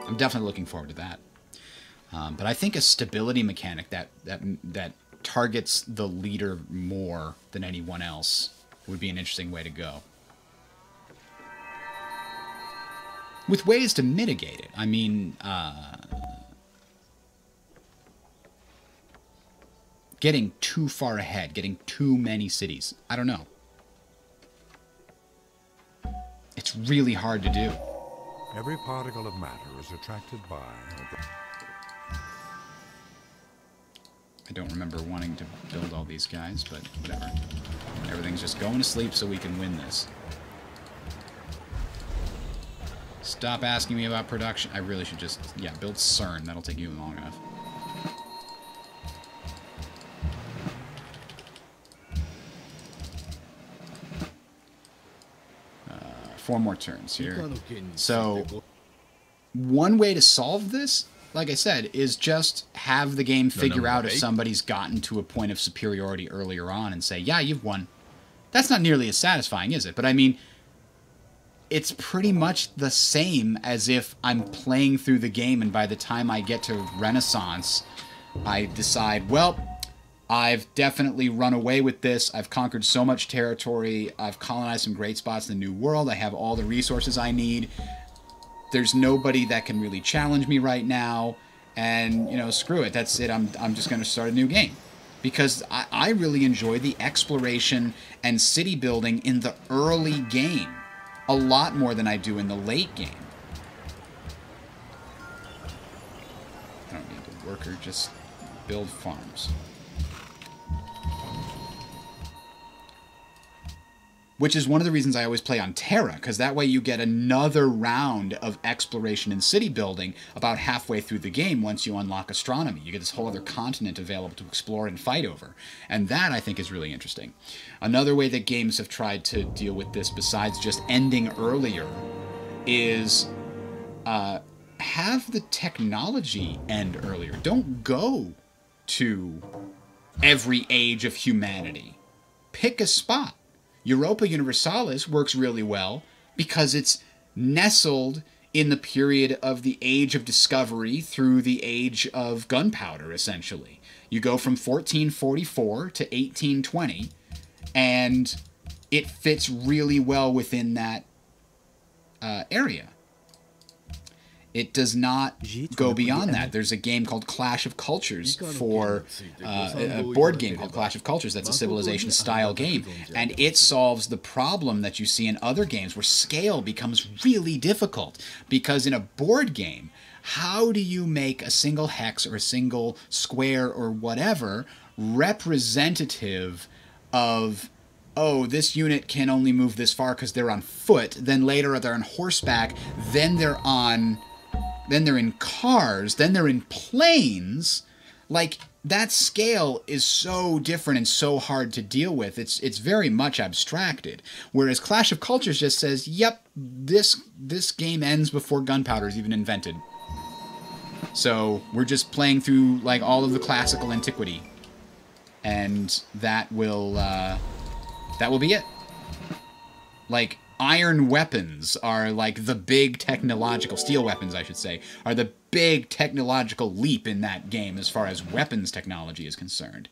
I'm definitely looking forward to that. But I think a stability mechanic that targets the leader more than anyone else would be an interesting way to go. With ways to mitigate it. I mean, getting too far ahead, getting too many cities. I don't know. It's really hard to do. Every particle of matter is attracted by... I don't remember wanting to build all these guys, but whatever. Everything's just going to sleep so we can win this. Stop asking me about production. I really should just, yeah, build CERN. That'll take you long enough. Four more turns here. So, one way to solve this, like I said, is just have the game figure out if somebody's gotten to a point of superiority earlier on and say, yeah, you've won. That's not nearly as satisfying, is it? But I mean, it's pretty much the same as if I'm playing through the game and by the time I get to Renaissance, I decide, well, I've definitely run away with this. I've conquered so much territory. I've colonized some great spots in the New World. I have all the resources I need. There's nobody that can really challenge me right now, and, you know, screw it. That's it. I'm just going to start a new game. Because I really enjoy the exploration and city building in the early game a lot more than I do in the late game. I don't need a worker, just build farms. Which is one of the reasons I always play on Terra, because that way you get another round of exploration and city building about halfway through the game once you unlock astronomy. You get this whole other continent available to explore and fight over. And that, I think, is really interesting. Another way that games have tried to deal with this, besides just ending earlier, is have the technology end earlier. Don't go to every age of humanity. Pick a spot. Europa Universalis works really well because it's nestled in the period of the Age of Discovery through the Age of Gunpowder, essentially. You go from 1444 to 1820, and it fits really well within that area. It does not go beyond that. There's a game called Clash of Cultures for a board game called Clash of Cultures. That's a Civilization-style game. And it solves the problem that you see in other games where scale becomes really difficult. Because in a board game, how do you make a single hex or a single square or whatever representative of, oh, this unit can only move this far because they're on foot, then later they're on horseback, then they're in cars, then they're in planes. like, that scale is so different and so hard to deal with. It's very much abstracted. Whereas Clash of Cultures just says, yep, this game ends before gunpowder is even invented. So we're just playing through, like, all of the classical antiquity. And that will be it. Like, iron weapons are, like, the big technological... Steel weapons, I should say, are the big technological leap in that game as far as weapons technology is concerned.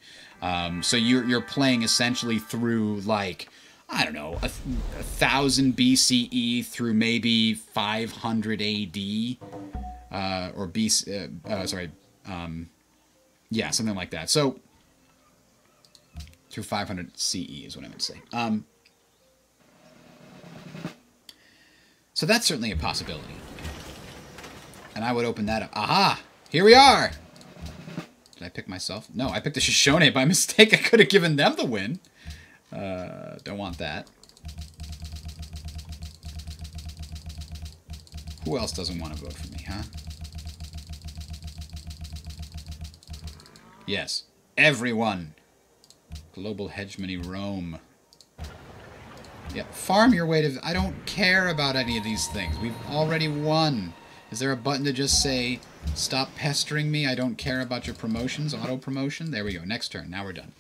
So you're playing essentially through, like, I don't know, 1000 BCE through maybe 500 AD, or BC, yeah, something like that. So through 500 CE is what I meant to say. So that's certainly a possibility. And I would open that up. Aha! Here we are! Did I pick myself? No, I picked the Shoshone by mistake. I could have given them the win. Don't want that. Who else doesn't want to vote for me, huh? Yes. Everyone! Global hegemony Rome. Yeah, farm your way to... I don't care about any of these things. We've already won. Is there a button to just say, stop pestering me? I don't care about your promotions, auto-promotion? There we go. Next turn. Now we're done.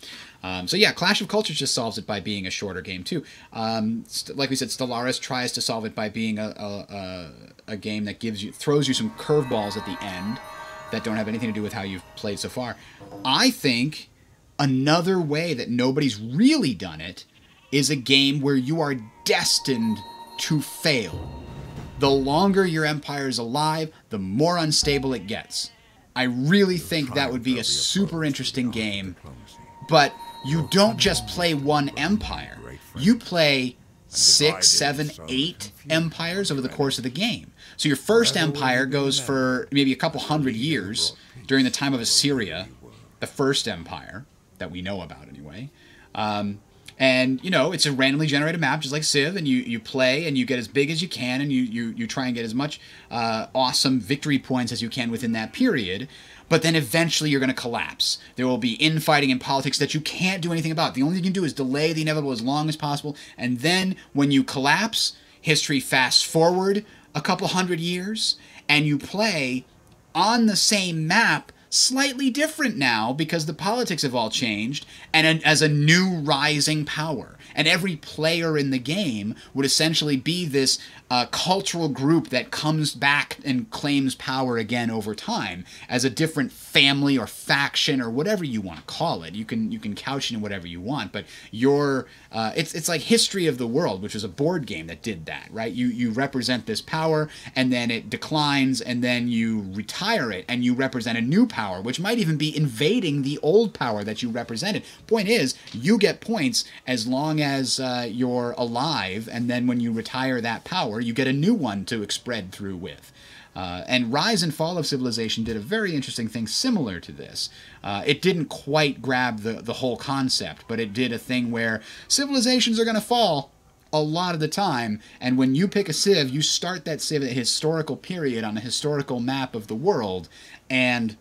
So yeah, Clash of Cultures just solves it by being a shorter game, too. Like we said, Stellaris tries to solve it by being a game that throws you some curveballs at the end that don't have anything to do with how you've played so far. I think another way that nobody's really done it is a game where you are destined to fail. The longer your empire is alive, the more unstable it gets. I really think that would be a super interesting game. But you don't just play one empire. You play 6, 7, 8 empires over the course of the game. So your first empire goes for maybe a couple hundred years during the time of Assyria, the first empire that we know about anyway. And, you know, it's a randomly generated map, just like Civ, and you play, and you get as big as you can, and you try and get as much awesome victory points as you can within that period. But then eventually you're going to collapse. There will be infighting and politics that you can't do anything about. The only thing you can do is delay the inevitable as long as possible, and then when you collapse, history fasts forward a couple hundred years, and you play on the same map, slightly different now because the politics have all changed, and as a new rising power. And every player in the game would essentially be this cultural group that comes back and claims power again over time as a different family or faction or whatever you want to call it. You can couch it in whatever you want, but it's like History of the World, which was a board game that did that, right? You represent this power, and then it declines, and then you retire it, and you represent a new power, which might even be invading the old power that you represented. Point is, you get points as long as you're alive, and then when you retire that power, you get a new one to spread through with. And Rise and Fall of Civilization did a very interesting thing similar to this. It didn't quite grab the whole concept, but it did a thing where civilizations are going to fall a lot of the time, and when you pick a civ, you start that civ at a historical period on a historical map of the world, and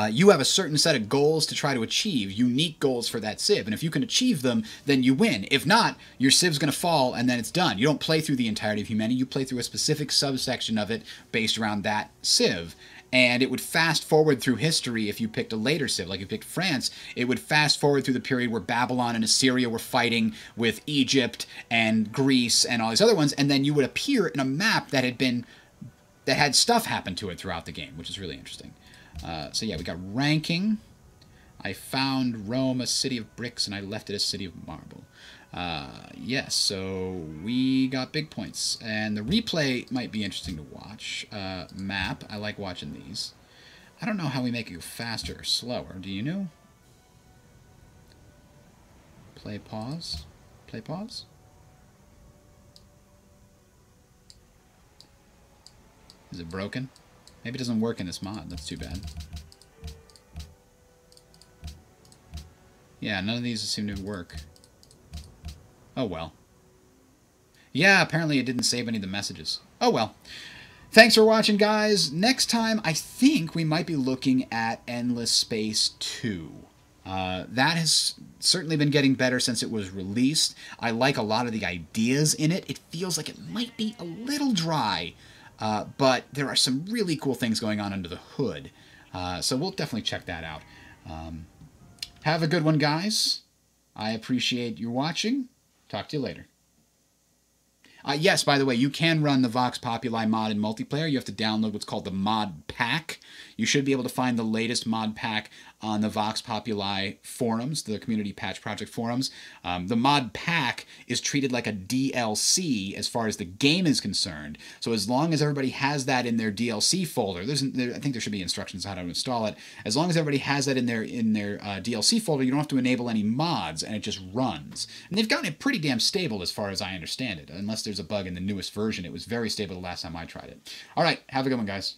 you have a certain set of goals to try to achieve, unique goals for that civ, and if you can achieve them, then you win. If not, your civ's going to fall, and then it's done. You don't play through the entirety of humanity, you play through a specific subsection of it based around that civ. And it would fast forward through history if you picked a later civ, like if you picked France. It would fast forward through the period where Babylon and Assyria were fighting with Egypt and Greece and all these other ones, and then you would appear in a map that had stuff happen to it throughout the game, which is really interesting. So yeah, we got ranking. I found Rome a city of bricks, and I left it a city of marble. Yes, so we got big points. And the replay might be interesting to watch. Map, I like watching these. I don't know how we make it faster or slower. Do you know? Play pause. Play pause. Is it broken? Maybe it doesn't work in this mod. That's too bad. Yeah, none of these seem to work. Oh well. Yeah, apparently it didn't save any of the messages. Oh well. Thanks for watching, guys. Next time, I think we might be looking at Endless Space 2. That has certainly been getting better since it was released. I like a lot of the ideas in it. It feels like it might be a little dry, but there are some really cool things going on under the hood. So we'll definitely check that out. Have a good one, guys. I appreciate your watching. Talk to you later. Yes, by the way, you can run the Vox Populi mod in multiplayer. You have to download what's called the mod pack. You should be able to find the latest mod pack on the Vox Populi forums, the Community Patch Project forums. The mod pack is treated like a DLC as far as the game is concerned. So as long as everybody has that in their DLC folder, I think there should be instructions on how to install it. As long as everybody has that in their DLC folder, you don't have to enable any mods, and it just runs. And they've gotten it pretty damn stable as far as I understand it. Unless there's a bug in the newest version, it was very stable the last time I tried it. All right, have a good one, guys.